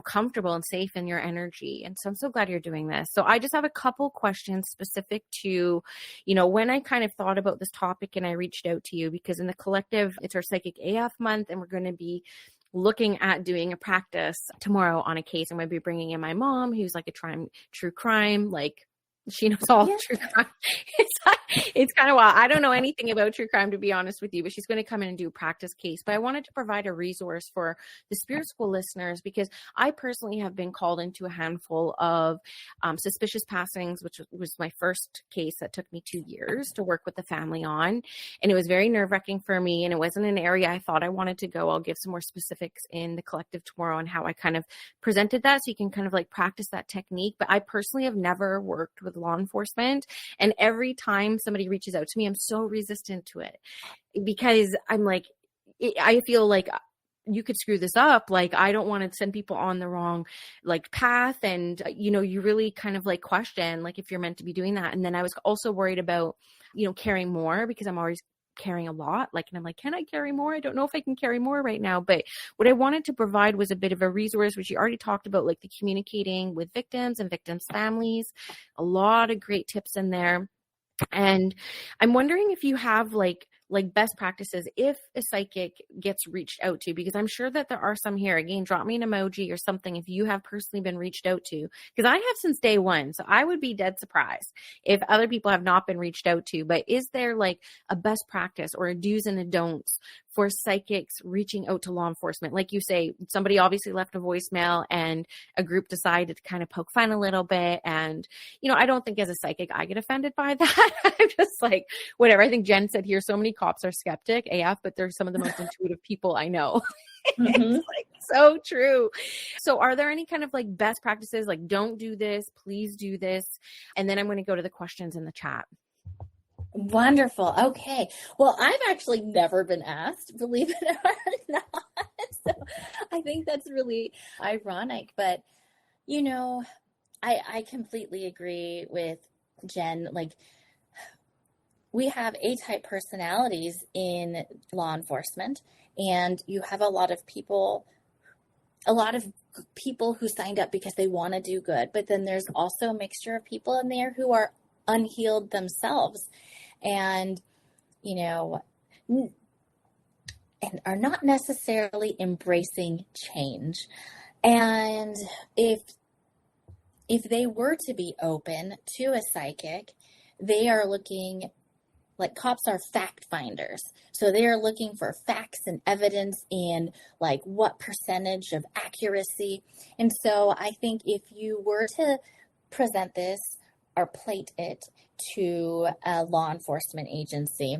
comfortable and safe in your energy. And so I'm so glad you're doing this. So I just have a couple questions specific to, when I kind of thought about this topic and I reached out to you, because in the collective, it's our Psychic AF month, and we're going to be looking at doing a practice tomorrow on a case. I'm going to be bringing in my mom, who's like a true crime, like she knows all true crime. It's kind of wild. I don't know anything about true crime, to be honest with you, but she's going to come in and do a practice case. But I wanted to provide a resource for the Spirit School listeners, because I personally have been called into a handful of suspicious passings, which was my first case that took me 2 years to work with the family on. And it was very nerve-wracking for me. And it wasn't an area I thought I wanted to go. I'll give some more specifics in the collective tomorrow on how I kind of presented that, so you can kind of like practice that technique. But I personally have never worked with law enforcement. And every time somebody reaches out to me, I'm so resistant to it, because I'm like, I feel like you could screw this up. Like, I don't want to send people on the wrong like path. And, you really kind of like question, like, if you're meant to be doing that. And then I was also worried about, carrying more, because I'm always carrying a lot. Like, and I'm like, can I carry more? I don't know if I can carry more right now. But what I wanted to provide was a bit of a resource, which you already talked about, like the communicating with victims and victims' families, a lot of great tips in there. And I'm wondering if you have like best practices if a psychic gets reached out to, because I'm sure that there are some here. Again, drop me an emoji or something if you have personally been reached out to, because I have since day one. So I would be dead surprised if other people have not been reached out to. But is there like a best practice or a do's and a don'ts for psychics reaching out to law enforcement? Like you say, somebody obviously left a voicemail and a group decided to kind of poke fun a little bit. And, I don't think as a psychic, I get offended by that. I'm just like, whatever. I think Jen said here, so many cops are skeptic AF, but they're some of the most intuitive people I know. It's like so true. So are there any kind of like best practices? Like, don't do this, please do this. And then I'm going to go to the questions in the chat. Wonderful. Okay. Well, I've actually never been asked, believe it or not. So I think that's really ironic, but I completely agree with Jen. Like, we have A-type personalities in law enforcement, and you have a lot of people who signed up because they want to do good, but then there's also a mixture of people in there who are unhealed themselves. And, and and are not necessarily embracing change. And if they were to be open to a psychic, they are looking, like cops are fact finders. So they are looking for facts and evidence and like what percentage of accuracy. And so I think if you were to present this or plate it to a law enforcement agency,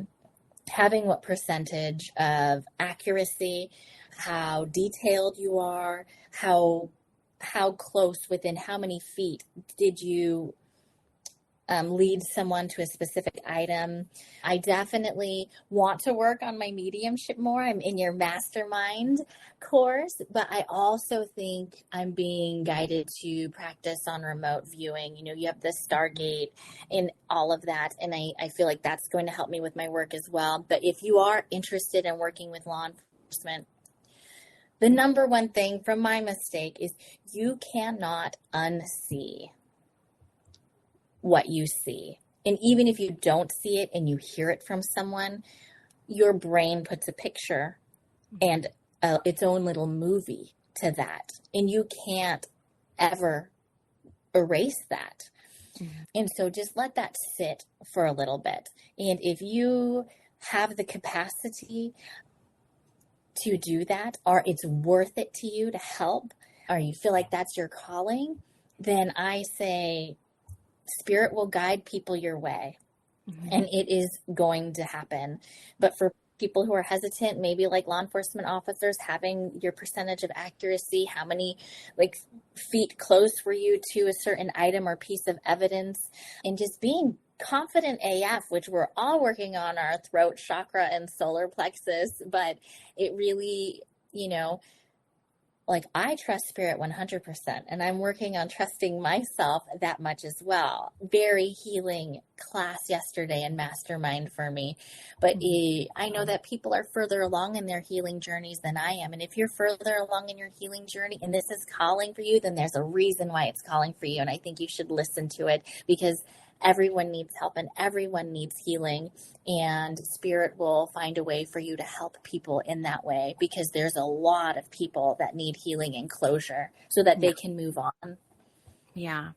having what percentage of accuracy, how detailed you are, how close, within how many feet did you lead someone to a specific item. I definitely want to work on my mediumship more. I'm in your mastermind course, but I also think I'm being guided to practice on remote viewing. You know, you have the Stargate and all of that, and I feel like that's going to help me with my work as well. But if you are interested in working with law enforcement, the number one thing from my mistake is you cannot unsee what you see. And even if you don't see it and you hear it from someone, your brain puts a picture and its own little movie to that. And you can't ever erase that. Mm-hmm. And so just let that sit for a little bit. And if you have the capacity to do that, or it's worth it to you to help, or you feel like that's your calling, then I say Spirit will guide people your way. Mm-hmm. And it is going to happen. But for people who are hesitant, maybe like law enforcement officers, having your percentage of accuracy, how many like feet close were you to a certain item or piece of evidence, and just being confident AF, which we're all working on our throat chakra and solar plexus, but it really, you know, like I trust Spirit 100%, and I'm working on trusting myself that much as well. Very healing class yesterday in Mastermind for me. But I know that people are further along in their healing journeys than I am. And if you're further along in your healing journey and this is calling for you, then there's a reason why it's calling for you. And I think you should listen to it, because everyone needs help and everyone needs healing, and Spirit will find a way for you to help people in that way, because there's a lot of people that need healing and closure so that they can move on. Yeah,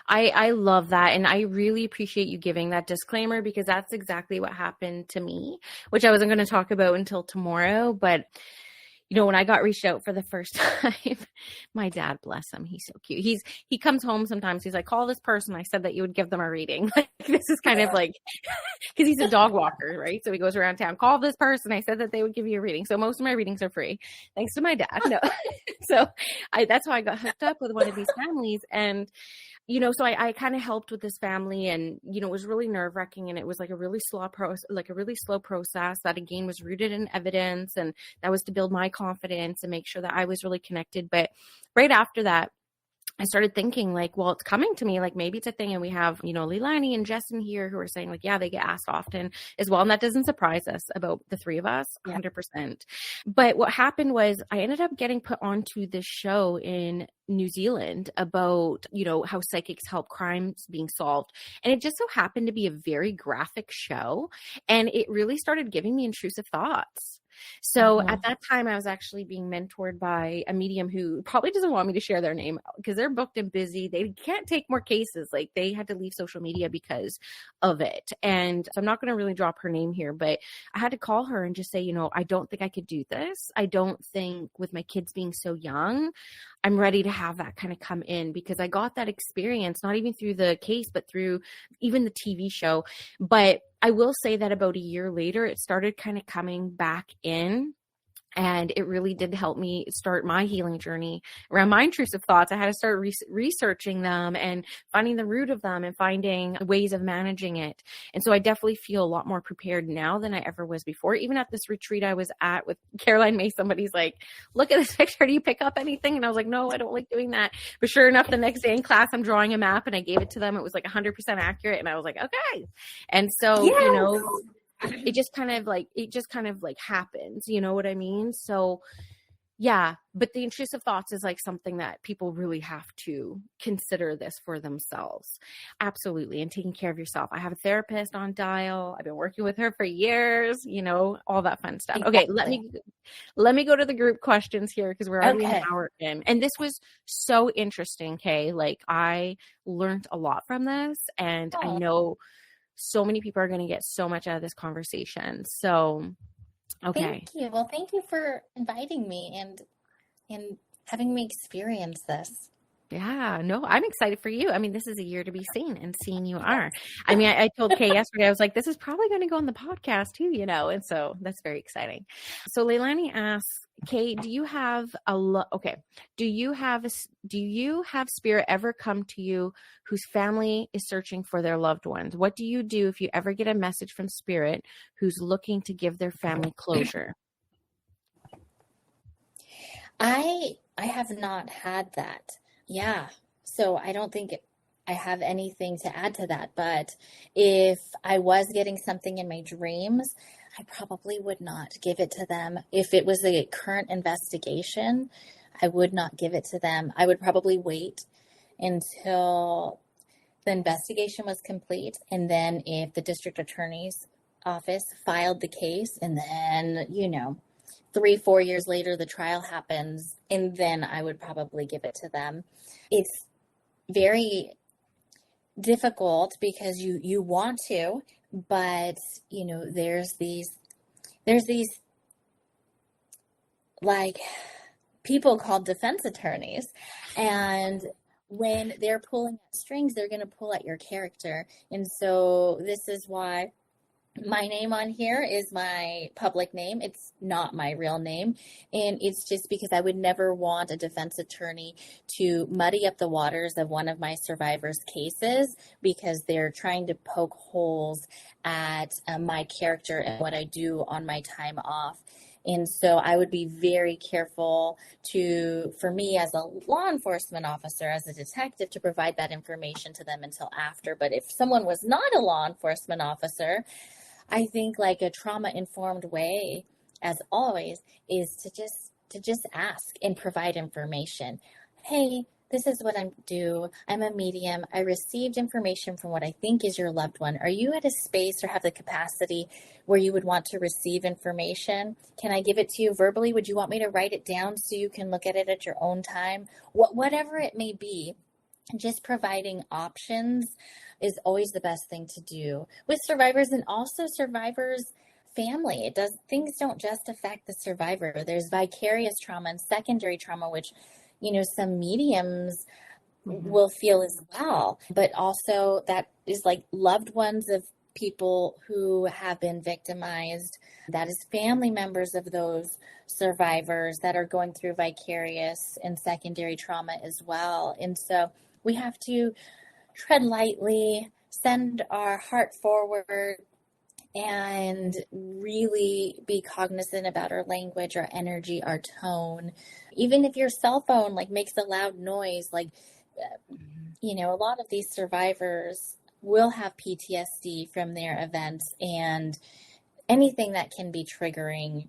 I love that. And I really appreciate you giving that disclaimer, because that's exactly what happened to me, which I wasn't going to talk about until tomorrow. But you know, when I got reached out for the first time, my dad, bless him, he's so cute. He comes home sometimes. He's like, call this person. I said that you would give them a reading. Like, this is kind of like, because he's a dog walker, right? So he goes around town, call this person. I said that they would give you a reading. So most of my readings are free, thanks to my dad. No. So that's how I got hooked up with one of these families. And you know, so I kind of helped with this family, and, you know, it was really nerve wracking, and it was like a really slow process that again was rooted in evidence. And that was to build my confidence and make sure that I was really connected. But right after that, I started thinking like, well, it's coming to me, like maybe it's a thing. And we have, you know, Leilani and Justin here who are saying like, yeah, they get asked often as well. And that doesn't surprise us about the three of us, 100%. But what happened was I ended up getting put onto this show in New Zealand about, you know, how psychics help crimes being solved. And it just so happened to be a very graphic show. And it really started giving me intrusive thoughts. So at that time, I was actually being mentored by a medium who probably doesn't want me to share their name because they're booked and busy. They can't take more cases. Like, they had to leave social media because of it. And so I'm not going to really drop her name here, but I had to call her and just say, you know, I don't think I could do this. I don't think, with my kids being so young, I'm ready to have that kind of come in, because I got that experience, not even through the case, but through even the TV show. But I will say that about a year later, it started kind of coming back in. And it really did help me start my healing journey around my intrusive thoughts. I had to start researching them and finding the root of them and finding ways of managing it. And so I definitely feel a lot more prepared now than I ever was before. Even at this retreat I was at with Caroline May, somebody's like, look at this picture. Do you pick up anything? And I was like, no, I don't like doing that. But sure enough, the next day in class, I'm drawing a map and I gave it to them. It was like 100% accurate. And I was like, okay. And so, you know, it just kind of like happens, you know what I mean? So Yeah, but the intrusive thoughts is like something that people really have to consider this for themselves. Absolutely. And taking care of yourself. I have a therapist on dial. I've been working with her for years, all that fun stuff. Okay, Exactly. let me go to the group questions here because we're already an Okay. hour in. And this was so interesting, Kay. Like I learned a lot from this, and I Oh, know so many people are going to get so much out of this conversation. So, thank okay. you. Well, thank you for inviting me and having me experience this. Yeah, no, I'm excited for you. I mean, this is a year to be seen, and seeing you are. Yes. I mean, I told Kay yesterday, I was like, this is probably going to go on the podcast too, and so that's very exciting. So Leilani asks, Kay, do you have do you have spirit ever come to you whose family is searching for their loved ones? What do you do if you ever get a message from spirit who's looking to give their family closure? I have not had that. Yeah. So I don't think I have anything to add to that. But if I was getting something in my dreams, I probably would not give it to them. If it was a current investigation, I would not give it to them. I would probably wait until the investigation was complete. And then if the district attorney's office filed the case, and then, 3, 4 years later, the trial happens, and then I would probably give it to them. It's very difficult because you want to, but there's these like people called defense attorneys, and when they're pulling at strings, they're going to pull at your character. And so this is why my name on here is my public name. It's not my real name. And it's just because I would never want a defense attorney to muddy up the waters of one of my survivors' cases because they're trying to poke holes at my character and what I do on my time off. And so I would be very careful for me as a law enforcement officer, as a detective, to provide that information to them until after. But if someone was not a law enforcement officer, I think like a trauma-informed way, as always, is to just ask and provide information. Hey, this is what I do. I'm a medium. I received information from what I think is your loved one. Are you at a space or have the capacity where you would want to receive information? Can I give it to you verbally? Would you want me to write it down so you can look at it at your own time? Whatever it may be, just providing options is always the best thing to do with survivors, and also survivors' family. Things don't just affect the survivor. There's vicarious trauma and secondary trauma, which some mediums will feel as well, but also that is like loved ones of people who have been victimized. That is family members of those survivors that are going through vicarious and secondary trauma as well. And so we have to tread lightly, send our heart forward, and really be cognizant about our language, our energy, our tone. Even if your cell phone makes a loud noise, a lot of these survivors will have PTSD from their events, and anything that could be triggering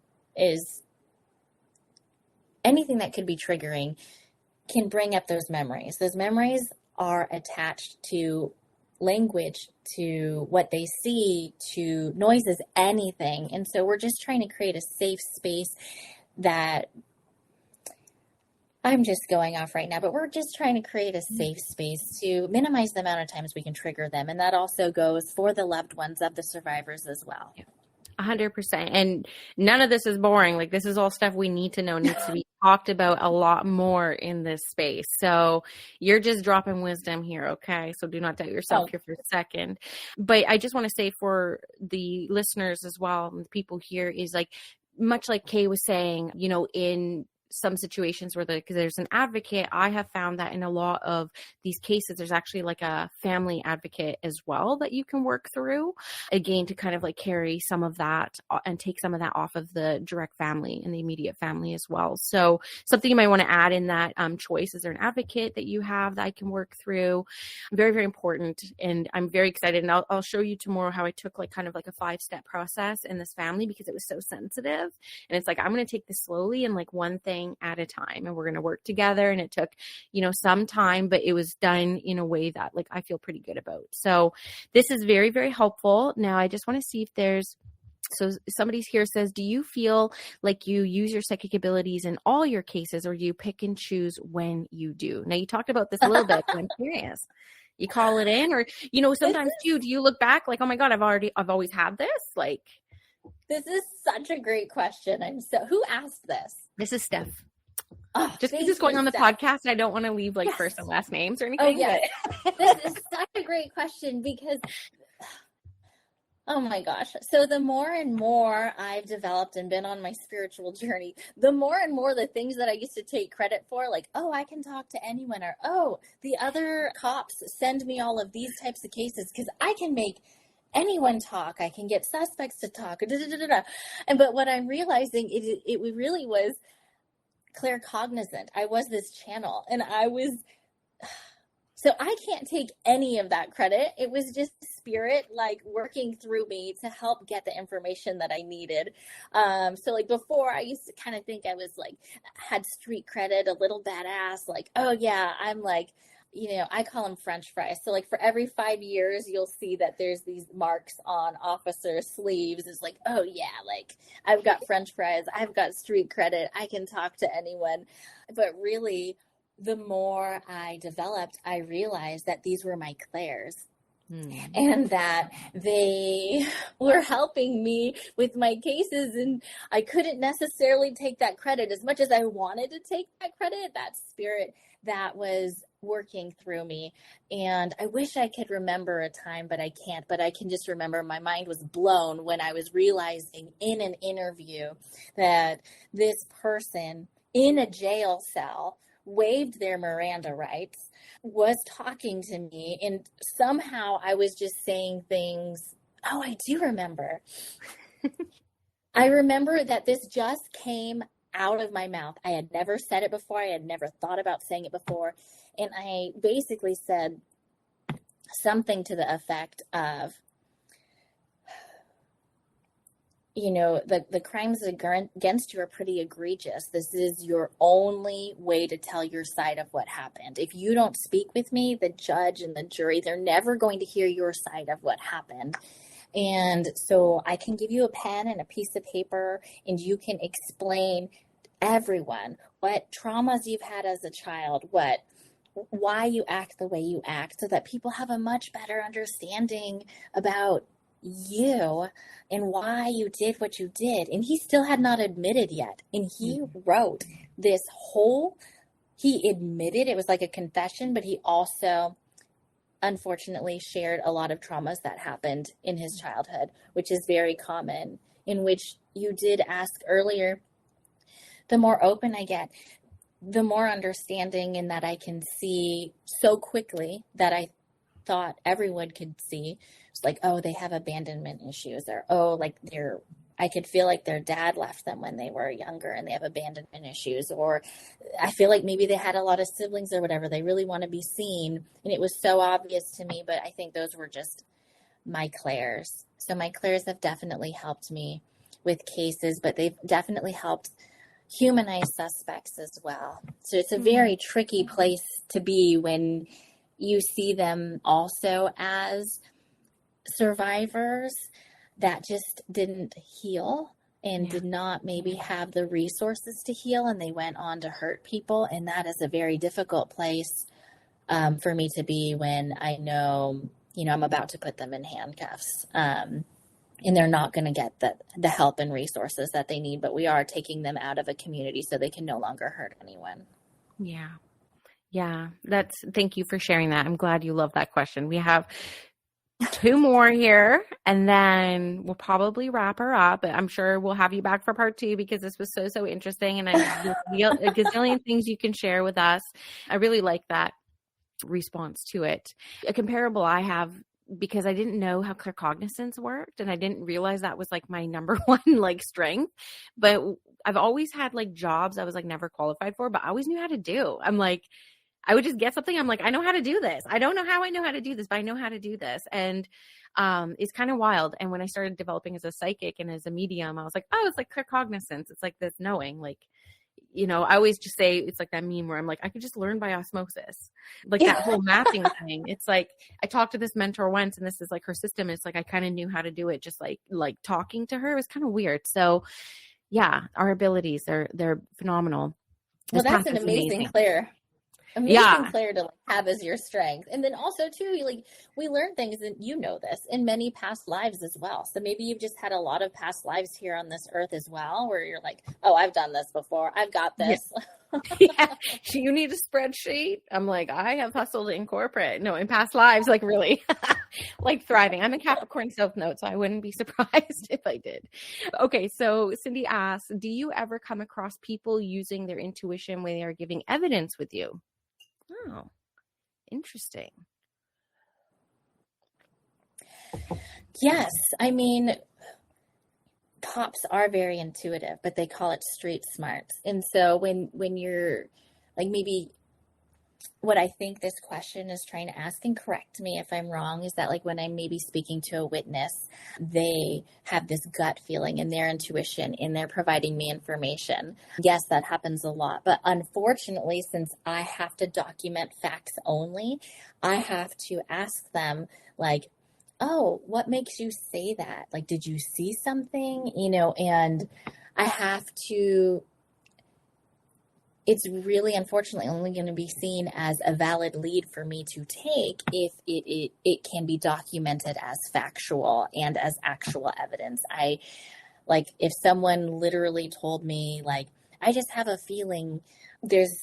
can bring up those memories. Those memories are attached to language, to what they see, to noises, anything. And so we're just trying to create a safe space that I'm just going off right now, but we're just trying to create a safe space to minimize the amount of times we can trigger them. And that also goes for the loved ones of the survivors as well. 100%. And none of this is boring. This is all stuff we need to know, needs to be talked about a lot more in this space. So you're just dropping wisdom here. Okay. So do not doubt yourself here for a second. But I just want to say for the listeners as well, and the people here, is much like Kay was saying, in some situations where because there's an advocate, I have found that in a lot of these cases, there's actually a family advocate as well that you can work through, again, to kind of carry some of that and take some of that off of the direct family and the immediate family as well. So something you might want to add in that choice, is there an advocate that you have that I can work through? Very, very important. And I'm very excited. And I'll show you tomorrow how I took kind of a 5-step process in this family, because it was so sensitive. And it's I'm going to take this slowly, and one thing thing at a time, and we're going to work together. And it took, some time, but it was done in a way that like I feel pretty good about. So this is very, very helpful. Now I just want to see if so somebody here says, do you feel like you use your psychic abilities in all your cases, or do you pick and choose when you do? Now you talked about this a little bit, but I'm curious. You call it in, or, sometimes too, do you look back like, oh my God, I've always had this? Like, this is such a great question. Who asked this? This is Steph. Oh, just because it's going on the podcast, I don't want to leave like first and last names or anything. Oh, yes. This is such a great question because, oh my gosh. So the more and more I've developed and been on my spiritual journey, the more and more the things that I used to take credit for, like, oh, I can talk to anyone, or, oh, the other cops send me all of these types of cases because I can make anyone talk. I can get suspects to talk. But what I'm realizing is it really was claircognizant. I was this channel, and so I can't take any of that credit. It was just spirit like working through me to help get the information that I needed. So like before, I used to kind of think I was like, had street credit, a little badass, like, oh yeah, I'm like, I call them French fries. So like for every 5 years, you'll see that there's these marks on officers' sleeves. It's like, oh yeah, like I've got French fries, I've got street credit, I can talk to anyone. But really, the more I developed, I realized that these were my clairs. And that they were helping me with my cases, and I couldn't necessarily take that credit as much as I wanted to take that credit, that spirit that was working through me. And I wish I could remember a time, but I can't. But I can just remember my mind was blown when I was realizing in an interview that this person in a jail cell waived their Miranda rights, was talking to me, and somehow I was just saying things. Oh, I do remember. I remember that this just came out of my mouth. I had never said it before. I had never thought about saying it before. And I basically said something to the effect of, the crimes against you are pretty egregious. This is your only way to tell your side of what happened. If you don't speak with me, the judge and the jury, they're never going to hear your side of what happened. And so I can give you a pen and a piece of paper, and you can explain everyone what traumas you've had as a child, why you act the way you act, so that people have a much better understanding about you and why you did what you did. And he still had not admitted yet. And he wrote this he admitted, it was like a confession, but he also unfortunately shared a lot of traumas that happened in his childhood, which is very common, in which you did ask earlier. The more open I get, the more understanding, in that I can see so quickly that I thought everyone could see. It's like, oh, they have abandonment issues, or, oh, like I could feel like their dad left them when they were younger and they have abandonment issues, or I feel like maybe they had a lot of siblings or whatever. They really want to be seen. And it was so obvious to me, but I think those were just my clairs. So my clairs have definitely helped me with cases, but they've definitely helped humanize suspects as well. So it's a very tricky place to be when you see them also as survivors that just didn't heal and did not maybe have the resources to heal, and they went on to hurt people. And that is a very difficult place for me to be when I know, I'm about to put them in handcuffs, and they're not going to get the help and resources that they need, but we are taking them out of a community so they can no longer hurt anyone. Yeah. Yeah. Thank you for sharing that. I'm glad you love that question. We have 2 more here, and then we'll probably wrap her up. I'm sure we'll have you back for part 2 because this was so interesting, and I have a gazillion things you can share with us. I really like that response to it. A comparable I have, because I didn't know how claircognizance worked, and I didn't realize that was like my number one like strength. But I've always had like jobs I was like never qualified for, but I always knew how to do. I'm like, I would just get something. I'm like, I know how to do this. I don't know how I know how to do this, but I know how to do this. And it's kind of wild. And when I started developing as a psychic and as a medium, I was like, oh, it's like claircognizance. It's like this knowing, like I always just say it's like that meme where I'm like, I could just learn by osmosis, like Yeah. that whole mapping thing. It's like, I talked to this mentor once, and this is like her system. It's like, I kind of knew how to do it. Just like talking to her. It was kind of weird. So yeah, our abilities, they're phenomenal. Well, This that's path an is amazing Claire. Amazing Yeah. Claire to have as your strength. And then also too, we learn things, and this in many past lives as well. So maybe you've just had a lot of past lives here on this earth as well, where you're like, oh, I've done this before. I've got this. Yeah. You need a spreadsheet? I'm like, I have hustled in corporate. No, in past lives, like really like thriving. I'm a Capricorn South Node, so I wouldn't be surprised if I did. Okay. So Cindy asks, do you ever come across people using their intuition when they are giving evidence with you? Oh, interesting. Yes. I mean, cops are very intuitive, but they call it street smarts. And so when you're like, maybe what I think this question is trying to ask, and correct me if I'm wrong, is that like when I'm maybe speaking to a witness, they have this gut feeling in their intuition and they're providing me information. Yes, that happens a lot. But unfortunately, since I have to document facts only, I have to ask them like, oh, what makes you say that? Like, did you see something? And I have to, it's really unfortunately only going to be seen as a valid lead for me to take if it can be documented as factual and as actual evidence. If someone literally told me, like, I just have a feeling there's,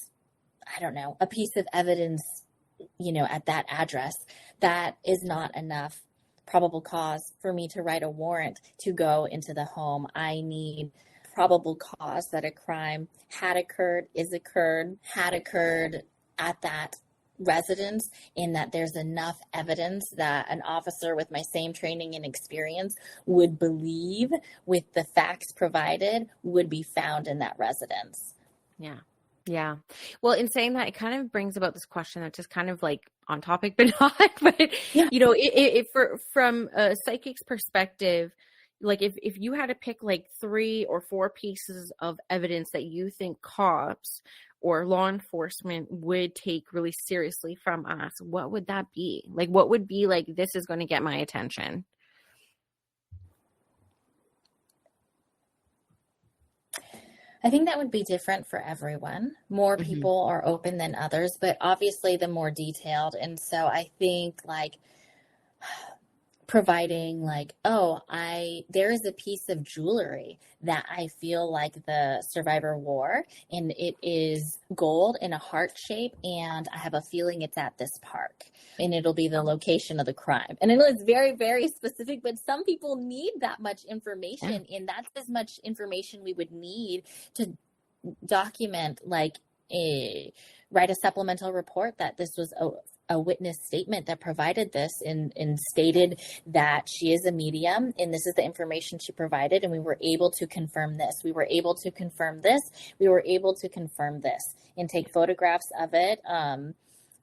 I don't know, a piece of evidence, at that address, that is not enough probable cause for me to write a warrant to go into the home. I need probable cause that a crime had occurred at that residence, in that there's enough evidence that an officer with my same training and experience would believe with the facts provided would be found in that residence. Yeah. Yeah. Well, in saying that, it kind of brings about this question that's just kind of like on topic, but not, but Yeah. From a psychic's perspective, like if you had to pick like 3 or 4 pieces of evidence that you think cops or law enforcement would take really seriously from us, what would that be? Like, what would be like, this is going to get my attention? I think that would be different for everyone. More people are open than others, but obviously the more detailed. And so I think like providing like, there is a piece of jewelry that I feel like the survivor wore, and it is gold in a heart shape, and I have a feeling it's at this park, and it'll be the location of the crime. And I know it's very, very specific, but some people need that much information, and that's as much information we would need to document, like write a supplemental report that this was a witness statement that provided this and stated that she is a medium, and this is the information she provided, and we were able to confirm this. We were able to confirm this. We were able to confirm this, and take photographs of it.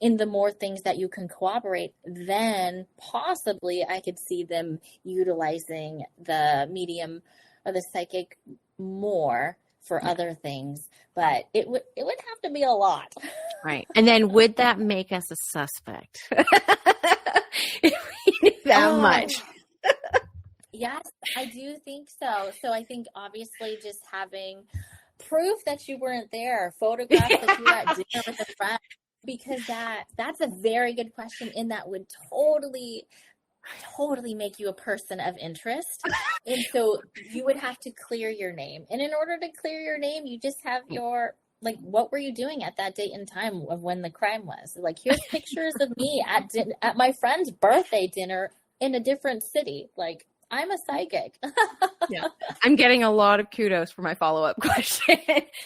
In the more things that you can corroborate, then possibly I could see them utilizing the medium or the psychic more for other things, but it would have to be a lot. Right. And then would that make us a suspect? If we knew that much. Yes, I do think so. So I think obviously just having proof that you weren't there, photographs that you were at dinner with a friend, because that's a very good question, and that would totally make you a person of interest. And so you would have to clear your name. And in order to clear your name, you just have your, like, what were you doing at that date and time of when the crime was? Like, here's pictures of me at my friend's birthday dinner in a different city. Like, I'm a psychic. Yeah. I'm getting a lot of kudos for my follow-up question.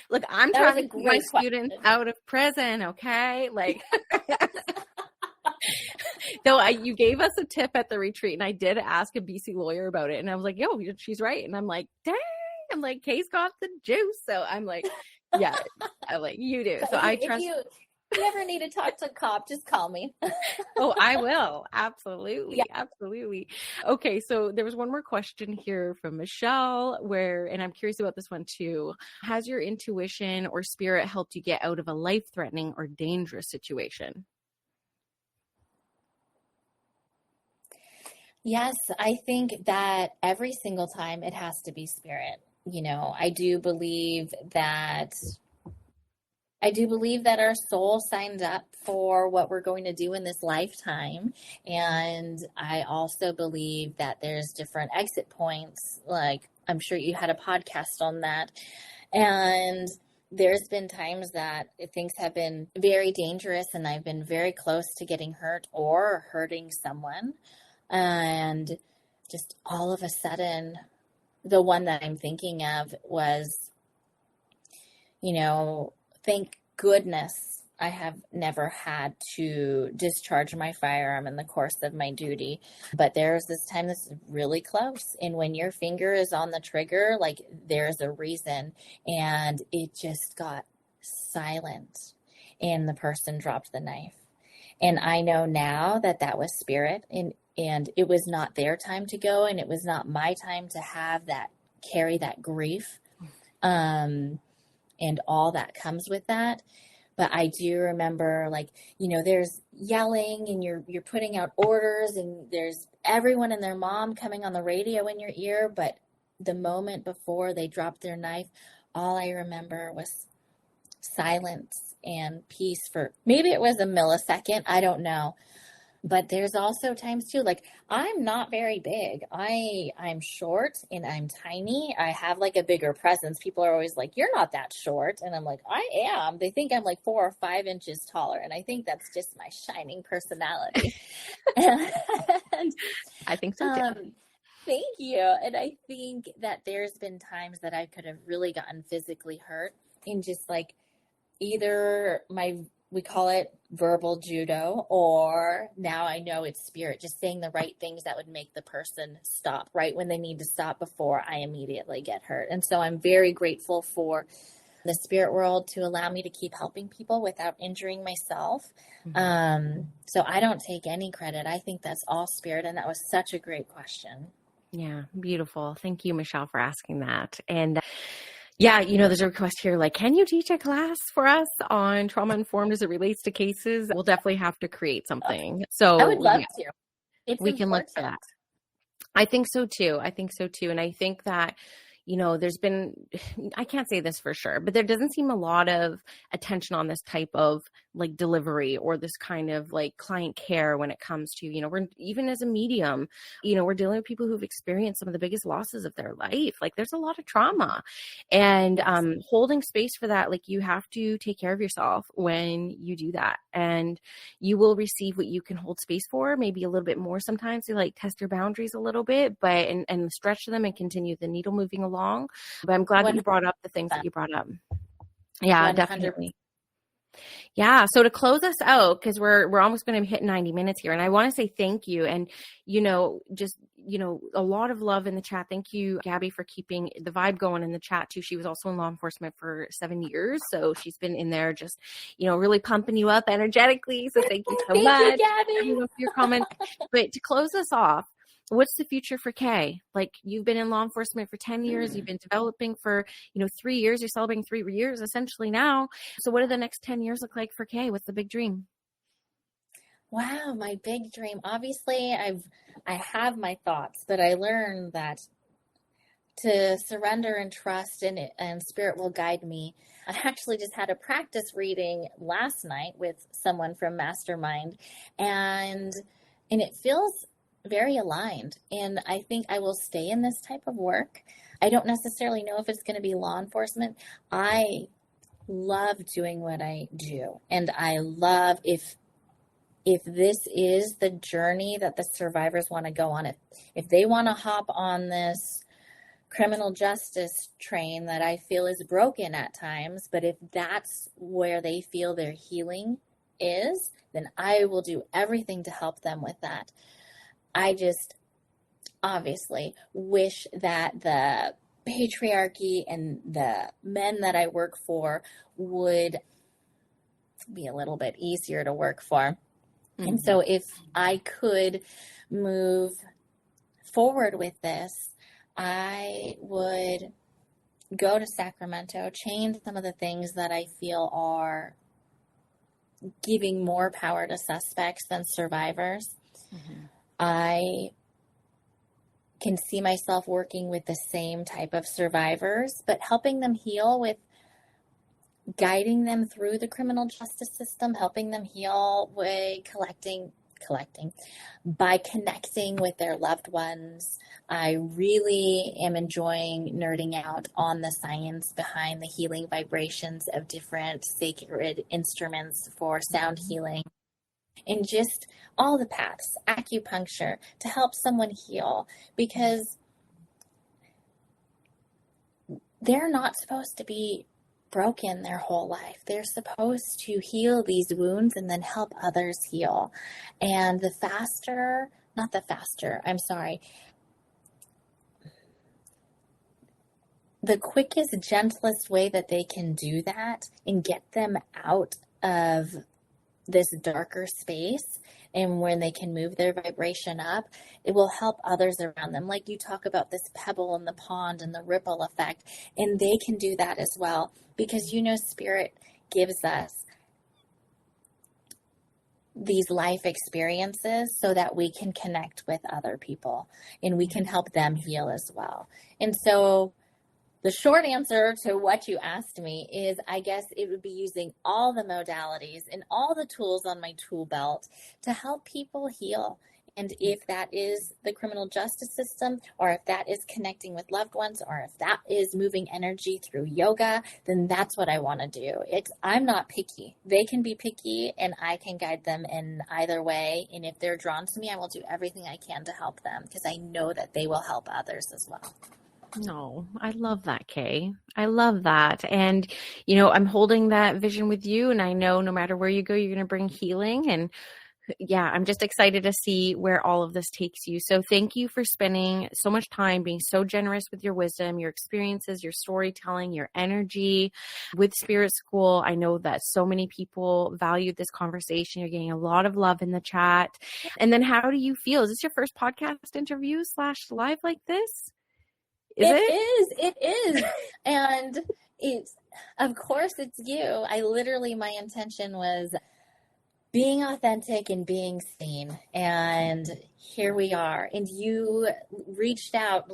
Look, I'm trying to get my students out of prison, okay? Like, though you gave us a tip at the retreat, and I did ask a BC lawyer about it, and I was like, yo, she's right. And I'm like, dang, I'm like, Kay's got the juice. So I'm like, yeah, I'm like, you do. So I trust. you ever need to talk to a cop, just call me. Oh, I will. Absolutely. Yeah. Absolutely. Okay. So there was one more question here from Michelle and I'm curious about this one too. Has your intuition or spirit helped you get out of a life-threatening or dangerous situation? Yes, I think that every single time it has to be spirit. I do believe that our soul signed up for what we're going to do in this lifetime. And I also believe that there's different exit points. Like, I'm sure you had a podcast on that. And there's been times that things have been very dangerous and I've been very close to getting hurt or hurting someone. And just all of a sudden, the one that I'm thinking of was, thank goodness I have never had to discharge my firearm in the course of my duty. But there's this time that's really close. And when your finger is on the trigger, like, there's a reason. And it just got silent. And the person dropped the knife. And I know now that that was spirit. And it was not their time to go. And it was not my time to carry that grief. And all that comes with that. But I do remember, there's yelling and you're putting out orders and there's everyone and their mom coming on the radio in your ear. But the moment before they dropped their knife, all I remember was silence and peace for maybe it was a millisecond. I don't know. But there's also times too, like, I'm not very big. I'm short and I'm tiny. I have like a bigger presence. People are always like, you're not that short. And I'm like, I am. They think I'm like 4 or 5 inches taller. And I think that's just my shining personality. And, I think so too. Thank you. And I think that there's been times that I could have really gotten physically hurt in just like either we call it verbal judo, or now I know it's spirit, just saying the right things that would make the person stop right when they need to stop before I immediately get hurt. And so I'm very grateful for the spirit world to allow me to keep helping people without injuring myself. Mm-hmm. So I don't take any credit. I think that's all spirit. And that was such a great question. Yeah, beautiful. Thank you, Michelle, for asking that. And yeah, there's a request here, like, can you teach a class for us on trauma informed as it relates to cases? We'll definitely have to create something. So I would love to. We can look for that. I think so too. And I think that, there's been, I can't say this for sure, but there doesn't seem a lot of attention on this type of like delivery or this kind of like client care when it comes to, we're even as a medium, we're dealing with people who've experienced some of the biggest losses of their life. Like, there's a lot of trauma, and holding space for that. Like, you have to take care of yourself when you do that, and you will receive what you can hold space for, maybe a little bit more sometimes to like test your boundaries a little bit, but and stretch them and continue the needle moving along. But I'm glad that you brought up the things that you brought up. Yeah, 100%. Definitely. Yeah. So to close us out, because we're almost going to hit 90 minutes here, and I want to say thank you. And, a lot of love in the chat. Thank you, Gabby, for keeping the vibe going in the chat too. She was also in law enforcement for 7 years. So she's been in there just, really pumping you up energetically. So thank you so much. Thank you, Gabby. For your comments. But to close us off, what's the future for Kay? Like, you've been in law enforcement for 10 years. You've been developing for, 3 years. You're celebrating 3 years essentially now. So what do the next 10 years look like for Kay? What's the big dream? Wow, my big dream. Obviously, I have my thoughts, but I learned that to surrender and trust and spirit will guide me. I actually just had a practice reading last night with someone from Mastermind, and it feels very aligned. And I think I will stay in this type of work. I don't necessarily know if it's going to be law enforcement. I love doing what I do. And I love if this is the journey that the survivors want to go on, if they want to hop on this criminal justice train that I feel is broken at times, but if that's where they feel their healing is, then I will do everything to help them with that. I just obviously wish that the patriarchy and the men that I work for would be a little bit easier to work for. Mhm. And so if I could move forward with this, I would go to Sacramento, change some of the things that I feel are giving more power to suspects than survivors. I can see myself working with the same type of survivors, but helping them heal with guiding them through the criminal justice system, helping them heal with collecting by connecting with their loved ones. I really am enjoying nerding out on the science behind the healing vibrations of different sacred instruments for sound healing, and just all the paths, acupuncture, to help someone heal, because they're not supposed to be broken their whole life. They're supposed to heal these wounds and then help others heal. And the quickest, gentlest way that they can do that and get them out of this darker space, and when they can move their vibration up, it will help others around them. Like you talk about this pebble in the pond and the ripple effect, and they can do that as well, because Spirit gives us these life experiences so that we can connect with other people and we can help them heal as well. And so the short answer to what you asked me is, I guess it would be using all the modalities and all the tools on my tool belt to help people heal. And if that is the criminal justice system, or if that is connecting with loved ones, or if that is moving energy through yoga, then that's what I want to do. I'm not picky. They can be picky, and I can guide them in either way. And if they're drawn to me, I will do everything I can to help them, because I know that they will help others as well. No, I love that, Kay. I love that. And, I'm holding that vision with you, and I know no matter where you go, you're going to bring healing. And yeah, I'm just excited to see where all of this takes you. So thank you for spending so much time, being so generous with your wisdom, your experiences, your storytelling, your energy with Spirit School. I know that so many people valued this conversation. You're getting a lot of love in the chat. And then how do you feel? Is this your first podcast interview / live like this? It is. And of course it's you. My intention was being authentic and being seen. And here we are. And you reached out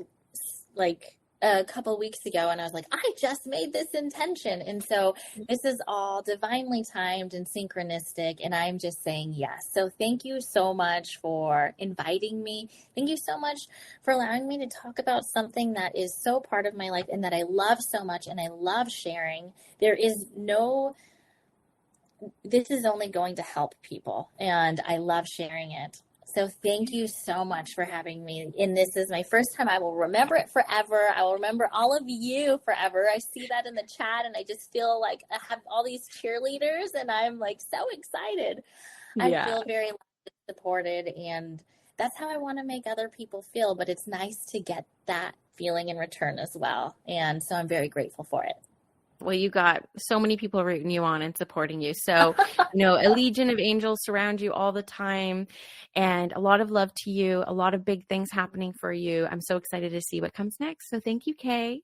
like a couple weeks ago, and I was like, I just made this intention. And so this is all divinely timed and synchronistic, and I'm just saying yes. So thank you so much for inviting me. Thank you so much for allowing me to talk about something that is so part of my life and that I love so much and I love sharing. This is only going to help people, and I love sharing it. So thank you so much for having me. And this is my first time. I will remember it forever. I will remember all of you forever. I see that in the chat, and I just feel like I have all these cheerleaders, and I'm like so excited. Yeah. I feel very supported, and that's how I want to make other people feel. But it's nice to get that feeling in return as well. And so I'm very grateful for it. Well, you got so many people rooting you on and supporting you. So, a legion of angels surround you all the time, and a lot of love to you, a lot of big things happening for you. I'm so excited to see what comes next. So thank you, Kay.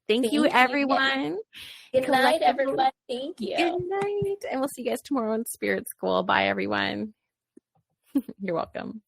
Thank you, everyone. Good night, everyone. Thank you. Good night. And we'll see you guys tomorrow in Spirit School. Bye, everyone. You're welcome.